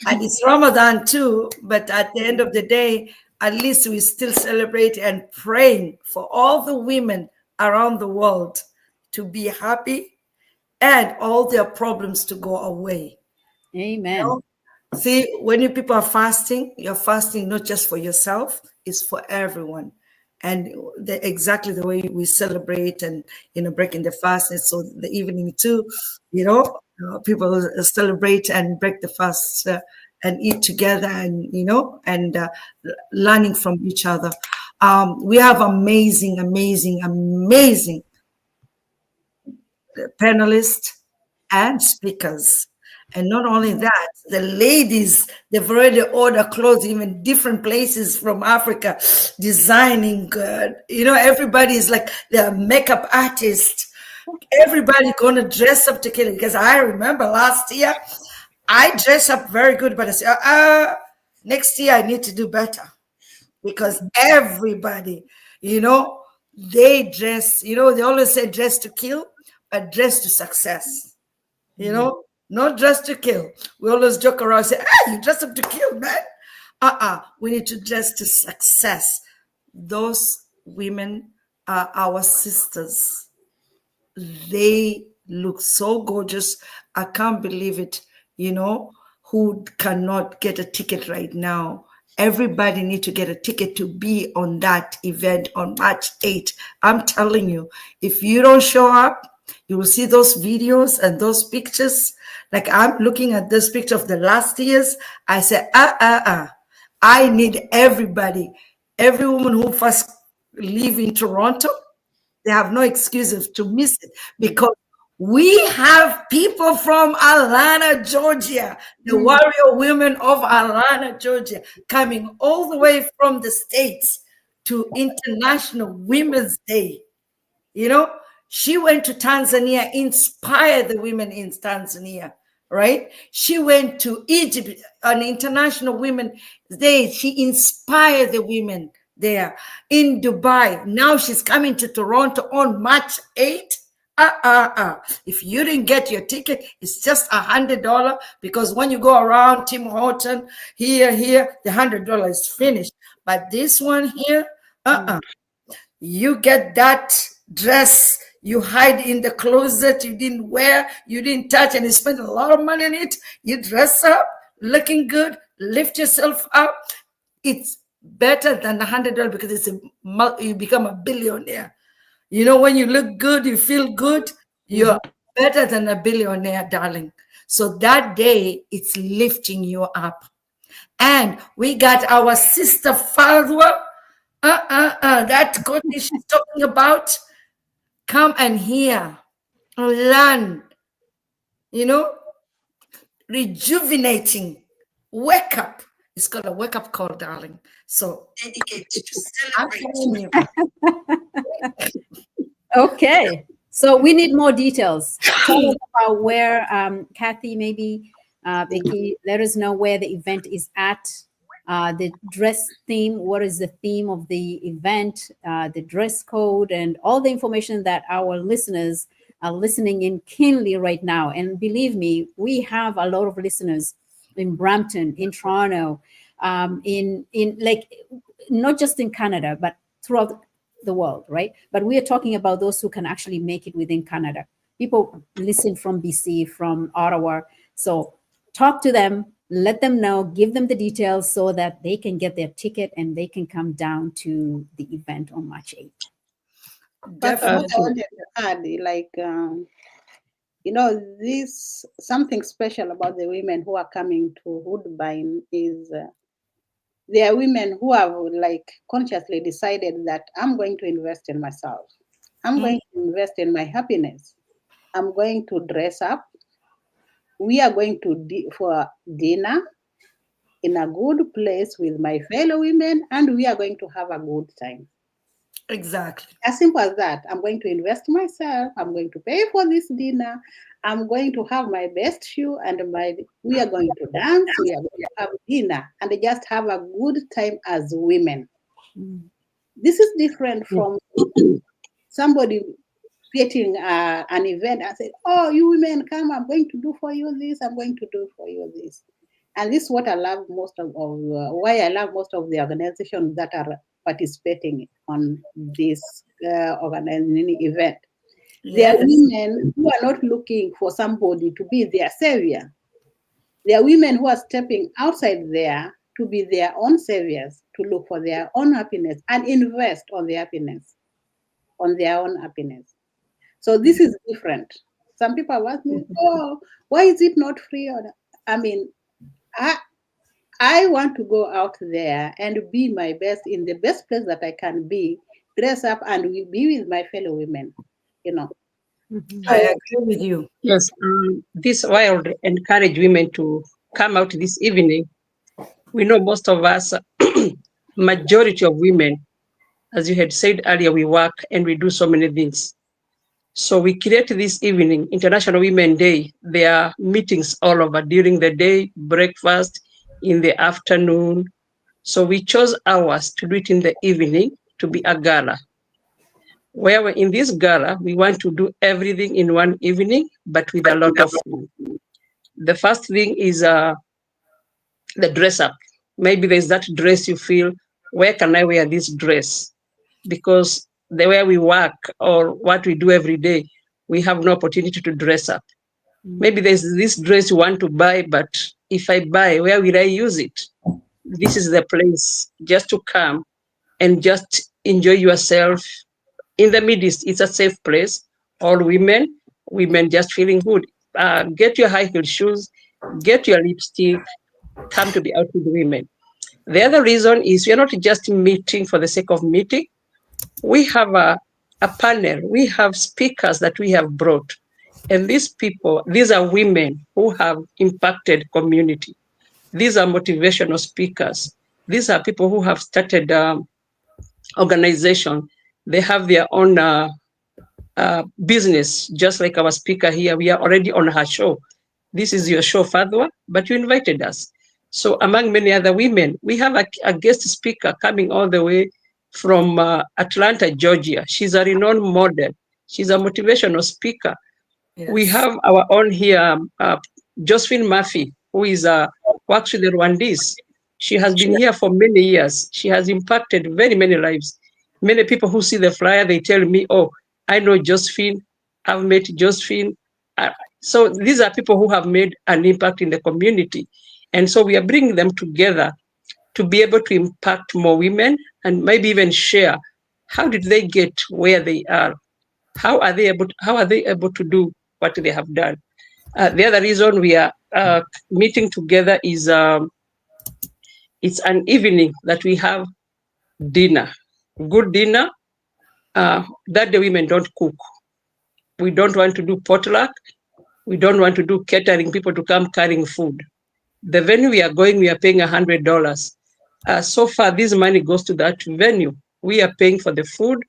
and it's Ramadan too. But at the end of the day, at least we still celebrate and praying for all the women around the world to be happy and all their problems to go away. Amen. See, when you people are fasting, you're fasting not just for yourself, it's for everyone. And exactly the way we celebrate and, breaking the fast. And so the evening too, people celebrate and break the fast and eat together and, and learning from each other. We have amazing, amazing, amazing panelists and speakers. And not only that, the ladies, they've already ordered clothes, even different places from Africa, designing good. Everybody is like the makeup artist. Everybody gonna dress up to kill it. Because I remember last year, I dressed up very good, but I said, next year I need to do better. Because everybody, they dress, they always say dress to kill, but dress to success. Not dress to kill. We always joke around and say, hey, you dress up to kill, man. We need to dress to success. Those women are our sisters. They look so gorgeous. I can't believe it. Who cannot get a ticket right now? Everybody need to get a ticket to be on that event on March 8th. I'm telling you, if you don't show up, you will see those videos and those pictures. Like I'm looking at this picture of the last years. I said, I need everybody. Every woman who first live in Toronto, they have no excuses to miss it because we have people from Atlanta, Georgia, the warrior women of Atlanta, Georgia, coming all the way from the States to International Women's Day. She went to Tanzania, inspired the women in Tanzania, right? She went to Egypt on International Women's Day. She inspired the women there. In Dubai, now she's coming to Toronto on March 8th. If you didn't get your ticket, it's just $100 because when you go around Tim Horton, here, the $100 is finished. But this one here, you get that dress you hide in the closet, you didn't wear, you didn't touch, and you spend a lot of money on it. You dress up, looking good, lift yourself up. It's better than $100 because you become a billionaire. When you look good, you feel good, you're better than a billionaire, darling. So that day, it's lifting you up. And we got our sister Fadhwa. That coach she's talking about. Come and hear, learn, rejuvenating. Wake up. It's called a wake up call, darling. So dedicate to celebrate. Okay. So we need more details. Tell us about where, Kathy, maybe, Vicky, let us know where the event is at. The dress theme, what is the theme of the event, the dress code, and all the information that our listeners are listening in keenly right now. And believe me, we have a lot of listeners in Brampton, in Toronto, in like not just in Canada, but throughout the world, right? But we are talking about those who can actually make it within Canada. People listen from BC, from Ottawa. So talk to them, let them know, give them the details so that they can get their ticket and they can come down to the event on March 8th. But what I wanted to add, like, this something special about the women who are coming to Woodbine is there are women who have like consciously decided that I'm going to invest in myself. I'm going to invest in my happiness. I'm going to dress up. We are going to for dinner in a good place with my fellow women, and we are going to have a good time. Exactly. As simple as that. I'm going to invest in myself. I'm going to pay for this dinner. I'm going to have my best shoe, and we are going to dance. We are going to have dinner and just have a good time as women. This is different from somebody creating an event and say, "Oh, you women come! I'm going to do for you this. I'm going to do for you this." And this is what I love most of why I love most of the organizations that are participating on this organizing event. Yes. They are women who are not looking for somebody to be their savior. They are women who are stepping outside there to be their own saviors, to look for their own happiness and invest on their happiness, on their own happiness. So this is different. Some people have asked me, "Oh, why is it not free?" I mean, I want to go out there and be my best in the best place that I can be, dress up and be with my fellow women, I agree with you. Yes, this why I would encourage women to come out this evening. We know most of us, majority of women, as you had said earlier, we work and we do so many things. So we create this evening, International Women's Day. There are meetings all over during the day, breakfast in the afternoon. So we chose ours to do it in the evening to be a gala. Where in this gala, we want to do everything in one evening, but with a lot of food. The first thing is the dress up. Maybe there's that dress you feel, where can I wear this dress? Because the way we work or what we do every day, we have no opportunity to dress up. Maybe there's this dress you want to buy, but if I buy, where will I use it? This is the place just to come and just enjoy yourself. In the Middle East, it's a safe place. All women just feeling good. Get your high heel shoes, get your lipstick, come to be out with women. The other reason is we're not just meeting for the sake of meeting. We have a panel, we have speakers that we have brought. And these people, these are women who have impacted community. These are motivational speakers. These are people who have started organization. They have their own business, just like our speaker here. We are already on her show. This is your show, Fadhwa, but you invited us. So among many other women, we have a guest speaker coming all the way from Atlanta, Georgia. She's a renowned model. She's a motivational speaker. Yes. We have our own here, Josephine Murphy, who is works with the Rwandese. She has been here for many years. She has impacted very many lives. Many people who see the flyer, they tell me, "Oh, I know Josephine. I've met Josephine." So these are people who have made an impact in the community. And so we are bringing them together to be able to impact more women and maybe even share how did they get where they are? How are they able to do what they have done? The other reason we are meeting together is it's an evening that we have dinner, good dinner. That the women don't cook. We don't want to do potluck. We don't want to do catering, people to come carrying food. The venue we are going, we are paying $100. So far, this money goes to that venue. We are paying for the food.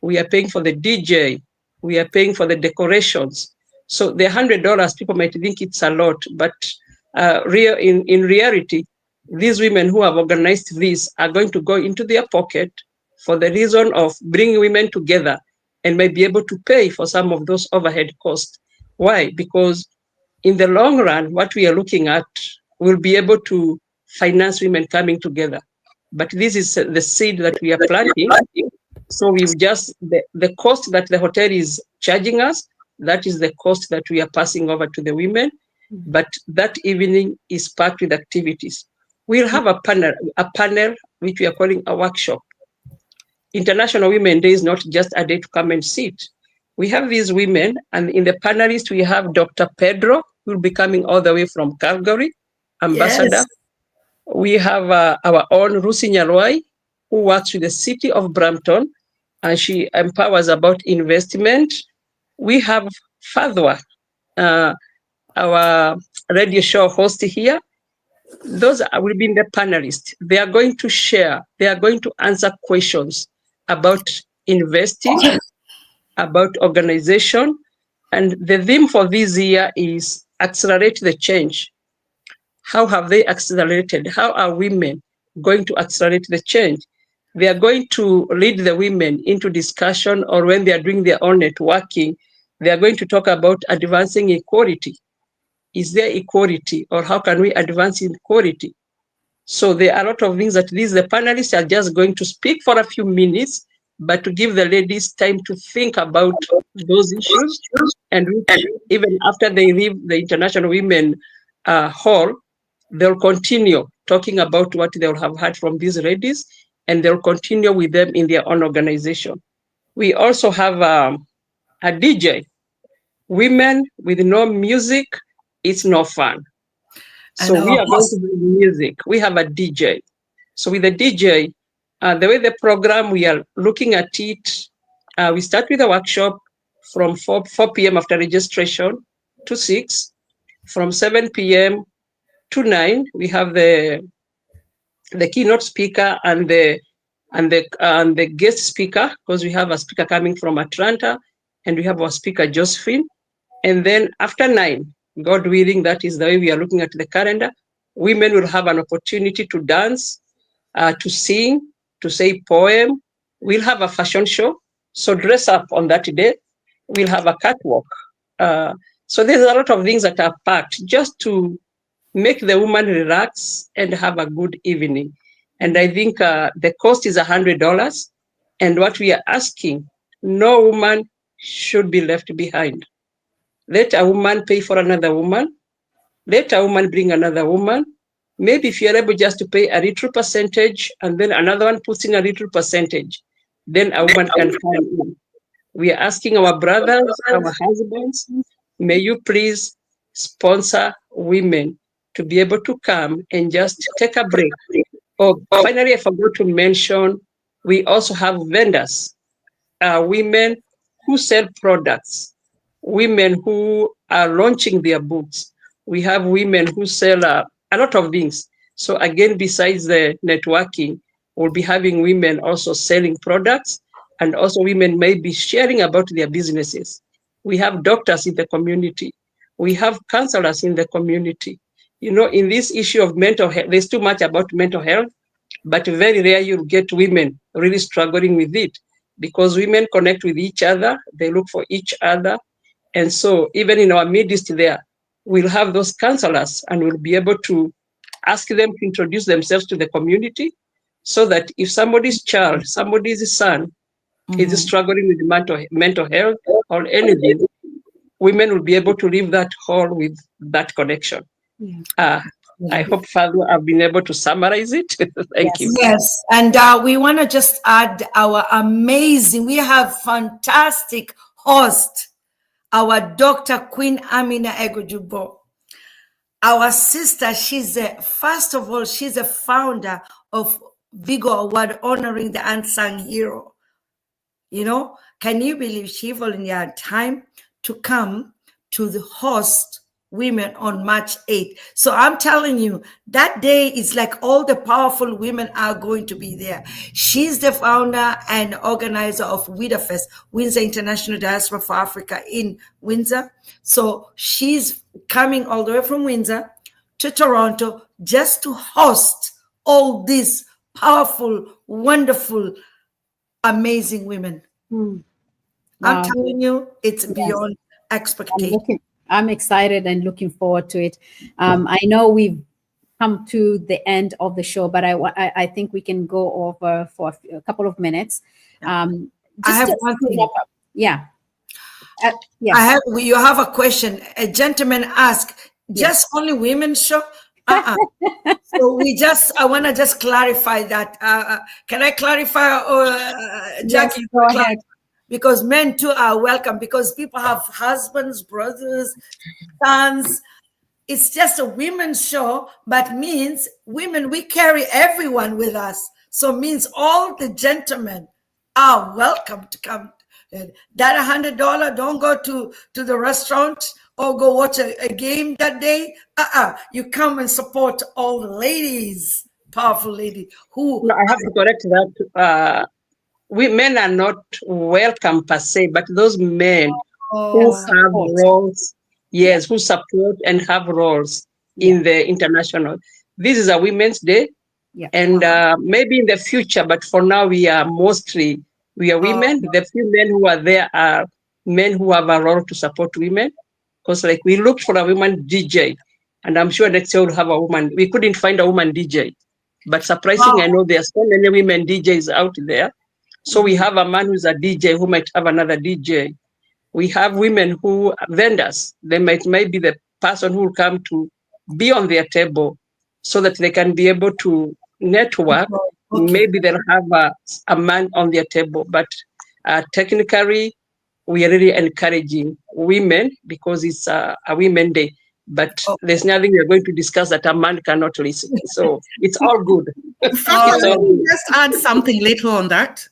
We are paying for the DJ. We are paying for the decorations. So the $100, people might think it's a lot, but in reality, these women who have organized this are going to go into their pocket for the reason of bringing women together and may be able to pay for some of those overhead costs. Why? Because in the long run, what we are looking at will be able to finance women coming together. But this is the seed that we are planting. So we've just, the cost that the hotel is charging us, that is the cost that we are passing over to the women. But that evening is packed with activities. We'll have a panel which we are calling a workshop. International Women Day is not just a day to come and sit. We have these women, and in the panelists, we have Dr. Pedro, who will be coming all the way from Calgary, ambassador. Yes. We have our own Rusi Nyarwai, who works with the city of Brampton, and she empowers about investment. We have Fadhwa, our radio show host here. Those will be the panelists. They are going to share, they are going to answer questions about investing, about organization. And the theme for this year is accelerate the change. How have they accelerated? How are women going to accelerate the change? They are going to lead the women into discussion, or when they are doing their own networking, they are going to talk about advancing equality. Is there equality, or how can we advance equality? So there are a lot of things that the panelists are just going to speak for a few minutes, but to give the ladies time to think about those issues. And even after they leave the International Women Hall, they'll continue talking about what they'll have heard from these ladies, and they'll continue with them in their own organization. We also have a DJ. Women with no music, it's no fun. So we are going to do music. We have a DJ. So with the DJ, the way the program, we are looking at it, we start with a workshop from 4 p.m. after registration to 6. From 7 p.m. to 9, we have the keynote speaker and the guest speaker, because we have a speaker coming from Atlanta, and we have our speaker Josephine. And then after 9, God willing, that is the way we are looking at the calendar, women will have an opportunity to dance, to sing, to say poem. We'll have a fashion show. So dress up on that day. We'll have a catwalk. So there's a lot of things that are packed just to make the woman relax and have a good evening. And I think the cost is $100. And what we are asking, no woman should be left behind. Let a woman pay for another woman. Let a woman bring another woman. Maybe if you're able just to pay a little percentage, and then another one puts in a little percentage, then a woman can come in. We are asking our brothers, our husbands, may you please sponsor women to be able to come and just take a break. Oh, finally, I forgot to mention, we also have vendors, women who sell products, women who are launching their books. We have women who sell a lot of things. So again, besides the networking, we'll be having women also selling products, and also women may be sharing about their businesses. We have doctors in the community. We have counselors in the community. You know, in this issue of mental health, there's too much about mental health, but very rare you'll get women really struggling with it, because women connect with each other, they look for each other. And so even in our midst there, we'll have those counselors, and we'll be able to ask them to introduce themselves to the community, so that if somebody's child, somebody's son is struggling with mental health or anything, women will be able to leave that hall with that connection. I hope, Father, I've been able to summarize it. Thank you. Yes, and we want to just add our amazing, we have fantastic host, our Dr. Queen Amina Egojubo. Our sister, first of all, she's a founder of Vigo Award honoring the unsung hero. You know, can you believe she volunteered time to come to the host women on March 8th? So I'm telling you, that day is like all the powerful women are going to be there. She's the founder and organizer of WIDAFest, Windsor International Diaspora for Africa in Windsor. So she's coming all the way from Windsor to Toronto just to host all these powerful, wonderful, amazing women. Wow. I'm telling you, it's beyond expectation. I'm excited and looking forward to it. I know we've come to the end of the show, but I think we can go over for a couple of minutes. I have one thing. Yeah. Yes. You have a question. A gentleman asked, just only women show? So I want to just clarify that. Can I clarify, Jackie? Yes, go ahead. Because men too are welcome, because people have husbands, brothers, sons. It's just a women's show, but means women, we carry everyone with us. So means all the gentlemen are welcome to come. That $100, don't go to the restaurant or go watch a game that day. You come and support all the ladies, powerful ladies who. No, I have to correct that. We men are not welcome per se, but those men who have roles, who support and have roles in the international. This is a Women's Day, and maybe in the future, but for now we are women. The few men who are there are men who have a role to support women. Because like we looked for a woman DJ, and I'm sure next year we'll have a woman. We couldn't find a woman DJ, but surprisingly, I know there are so many women DJs out there. So we have a man who's a DJ who might have another DJ. We have women who are vendors. They might be the person who will come to be on their table so that they can be able to network. Maybe they'll have a man on their table. But technically, we are really encouraging women because it's a Women's Day. But there's nothing we're going to discuss that a man cannot listen. So it's all good. Let me just add something little on that.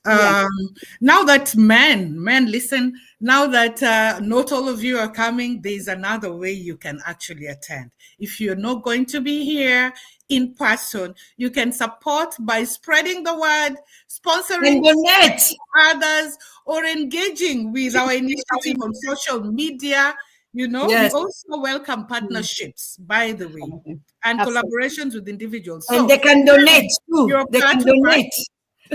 Now that men listen, now that not all of you are coming, there's another way you can actually attend. If you're not going to be here in person, you can support by spreading the word, sponsoring others, or engaging with our initiative on social media. You know, we also welcome partnerships, by the way, and collaborations with individuals. And so they can donate too.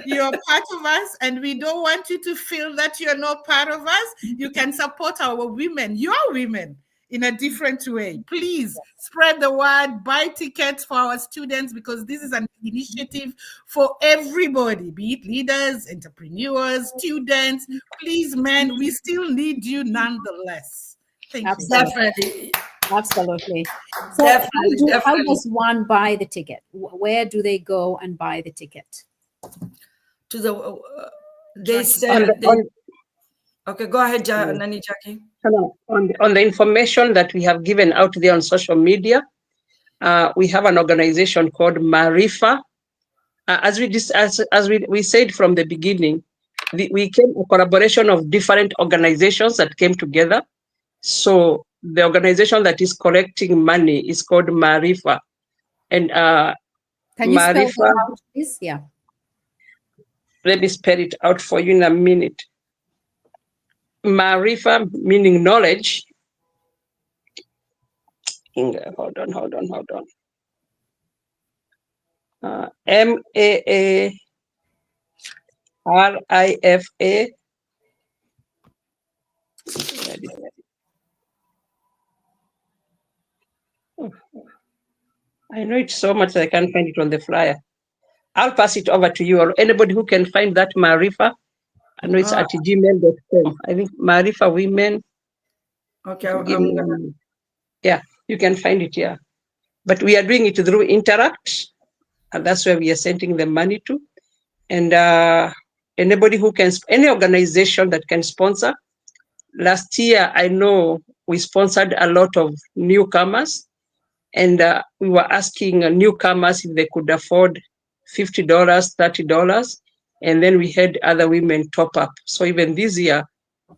You're part of us, and we don't want you to feel that you're not part of us. You can support our women, your women, in a different way. Please spread the word, buy tickets for our students, because this is an initiative for everybody, be it leaders, entrepreneurs, students. Please, men, we still need you nonetheless. Absolutely. Absolutely. So how does one buy the ticket? Where do they go and buy the ticket? To the okay, go ahead, Nani Jackie. On the information that we have given out there on social media, we have an organization called Marifa. As we said from the beginning, we came a collaboration of different organizations that came together. So the organization that is collecting money is called Marifa. And can you spell that out, please? Yeah. Let me spell it out for you in a minute. Marifa meaning knowledge. Hold on. MAARIFA. I know it so much that I can't find it on the flyer. I'll pass it over to you, or anybody who can find that Marifa. I know it's at gmail.com. I think Marifa Women. Okay. You can find it here. But we are doing it through Interact, and that's where we are sending the money to. And anybody who can, any organization that can sponsor, last year, I know we sponsored a lot of newcomers, and we were asking newcomers if they could afford $50, $30, and then we had other women top up. So even this year,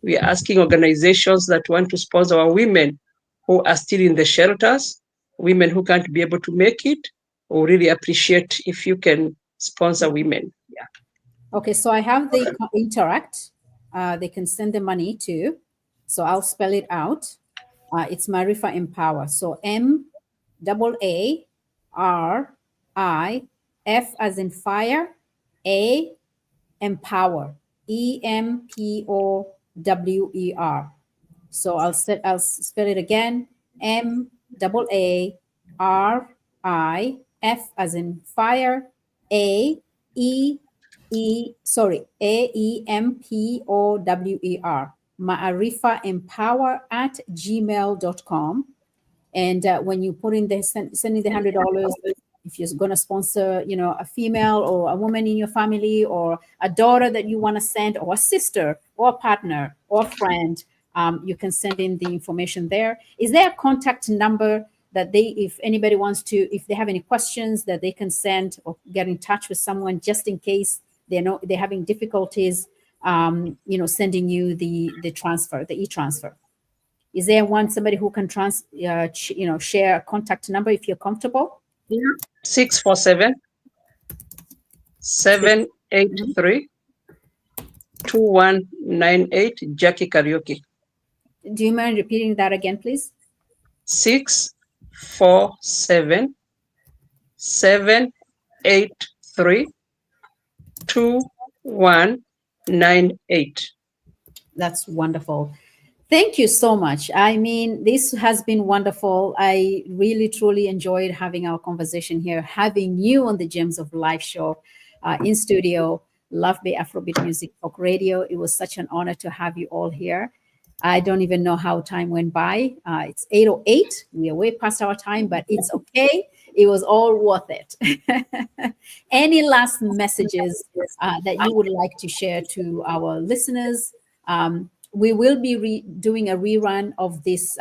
we are asking organizations that want to sponsor our women who are still in the shelters, women who can't be able to make it. We really appreciate if you can sponsor women. Yeah. Okay, so I have the Interact. They can send the money to. So I'll spell it out. It's Marifa Empower. So MAARIF as in fire, A Empower, EMPOWER. So I'll spell it again. MAARIF as in fire, AEMPOWER. Maarifa Empower at gmail.com. And when you put in the sending the $100, if you're going to sponsor, a female or a woman in your family, or a daughter that you want to send, or a sister or a partner or a friend, you can send in the information there. Is there a contact number that if anybody wants to, if they have any questions, that they can send or get in touch with someone, just in case they're having difficulties, sending you the transfer, the e-transfer? Is there somebody who can share a contact number if you're comfortable? 647 783 2198, Jackie Karaoke. Do you mind repeating that again, please? 647 783 2198. That's wonderful. Thank you so much. I mean, this has been wonderful. I really, truly enjoyed having our conversation here, having you on the Gems of Life show in studio, Love Bay Afrobeat Music Talk Radio. It was such an honor to have you all here. I don't even know how time went by. It's 8:08. We are way past our time, but it's okay. It was all worth it. Any last messages that you would like to share to our listeners? We will be doing a rerun of this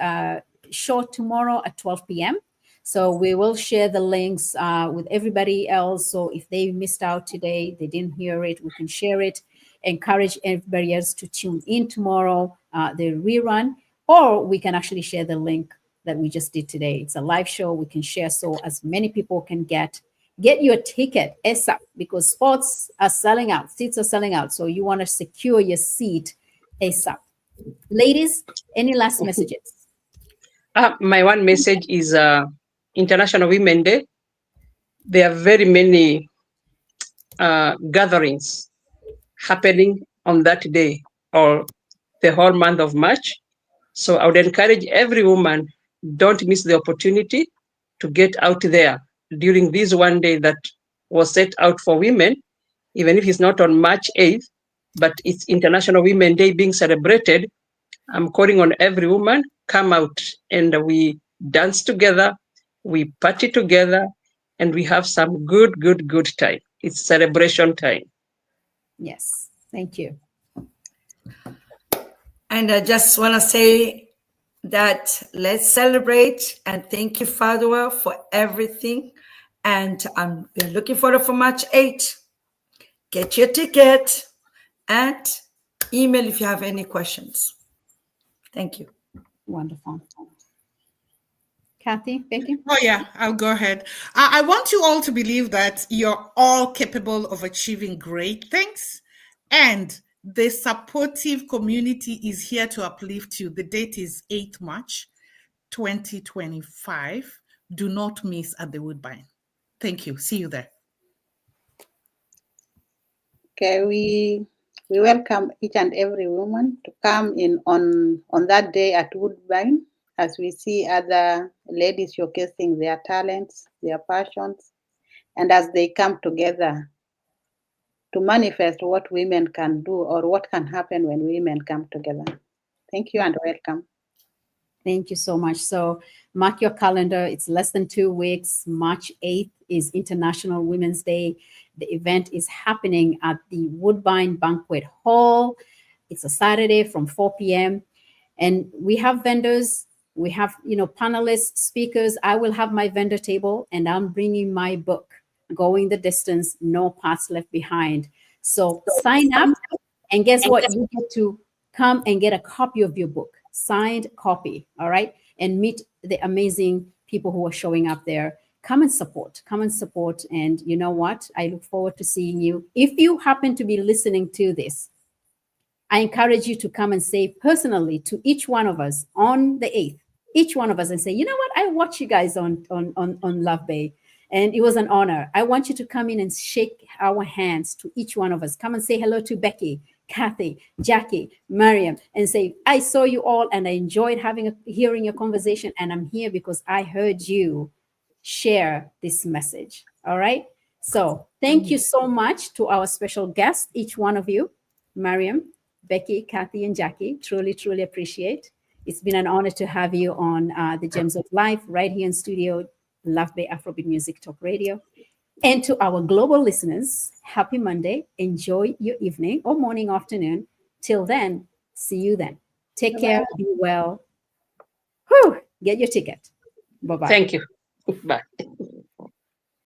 show tomorrow at 12 p.m. So we will share the links with everybody else. So if they missed out today, they didn't hear it, we can share it. Encourage everybody else to tune in tomorrow, the rerun, or we can actually share the link that we just did today. It's a live show we can share, so as many people can get your ticket ASAP, because spots are selling out, seats are selling out. So you want to secure your seat ASAP. Ladies, any last messages? My one message is International Women's Day. There are very many gatherings happening on that day or the whole month of March. So I would encourage every woman, don't miss the opportunity to get out there during this one day that was set out for women, even if it's not on March 8th, but it's International Women's Day being celebrated. I'm calling on every woman, come out and we dance together, we party together, and we have some good time. It's celebration time. Yes, thank you. And I just want to say that let's celebrate, and thank you, Fadhwa, for everything. And I'm looking forward for March 8th. Get your ticket and email if you have any questions. Thank you. Wonderful. Kathy, thank you. Oh, yeah, I'll go ahead. I want you all to believe that you're all capable of achieving great things, and the supportive community is here to uplift you. The date is 8th March, 2025. Do not miss at the Woodbine. Thank you. See you there. Okay, we welcome each and every woman to come in on that day at Woodbine, as we see other ladies showcasing their talents, their passions, and as they come together to manifest what women can do or what can happen when women come together. Thank you and welcome. Thank you so much. So mark your calendar. It's less than 2 weeks. March 8th is International Women's Day. The event is happening at the Woodbine Banquet Hall. It's a Saturday from 4 p.m. And we have vendors, we have, panelists, speakers. I will have my vendor table, and I'm bringing my book, Going the Distance, No Paths Left Behind. So sign up, and guess what? You get to come and get a copy of your book, signed copy, all right? And meet the amazing people who are showing up there. Come and support. And you know what? I look forward to seeing you. If you happen to be listening to this, I encourage you to come and say personally to each one of us on the 8th, each one of us, and say, you know what? I watch you guys on Love Bay, and it was an honor. I want you to come in and shake our hands to each one of us. Come and say hello to Becky, Kathy, Jackie, Mariam, and say, I saw you all and I enjoyed hearing your conversation, and I'm here because I heard you share this message. All right. So thank you so much to our special guests, each one of you, Mariam, Becky, Kathy, and Jackie. Truly, truly appreciate. It's been an honor to have you on the Gems of Life right here in studio, Love Bay Afrobeat Music Talk Radio. And to our global listeners, happy Monday. Enjoy your evening or morning, afternoon. Till then, see you then. Take care. Be well. Whew, get your ticket. Bye-bye. Thank you. Bye.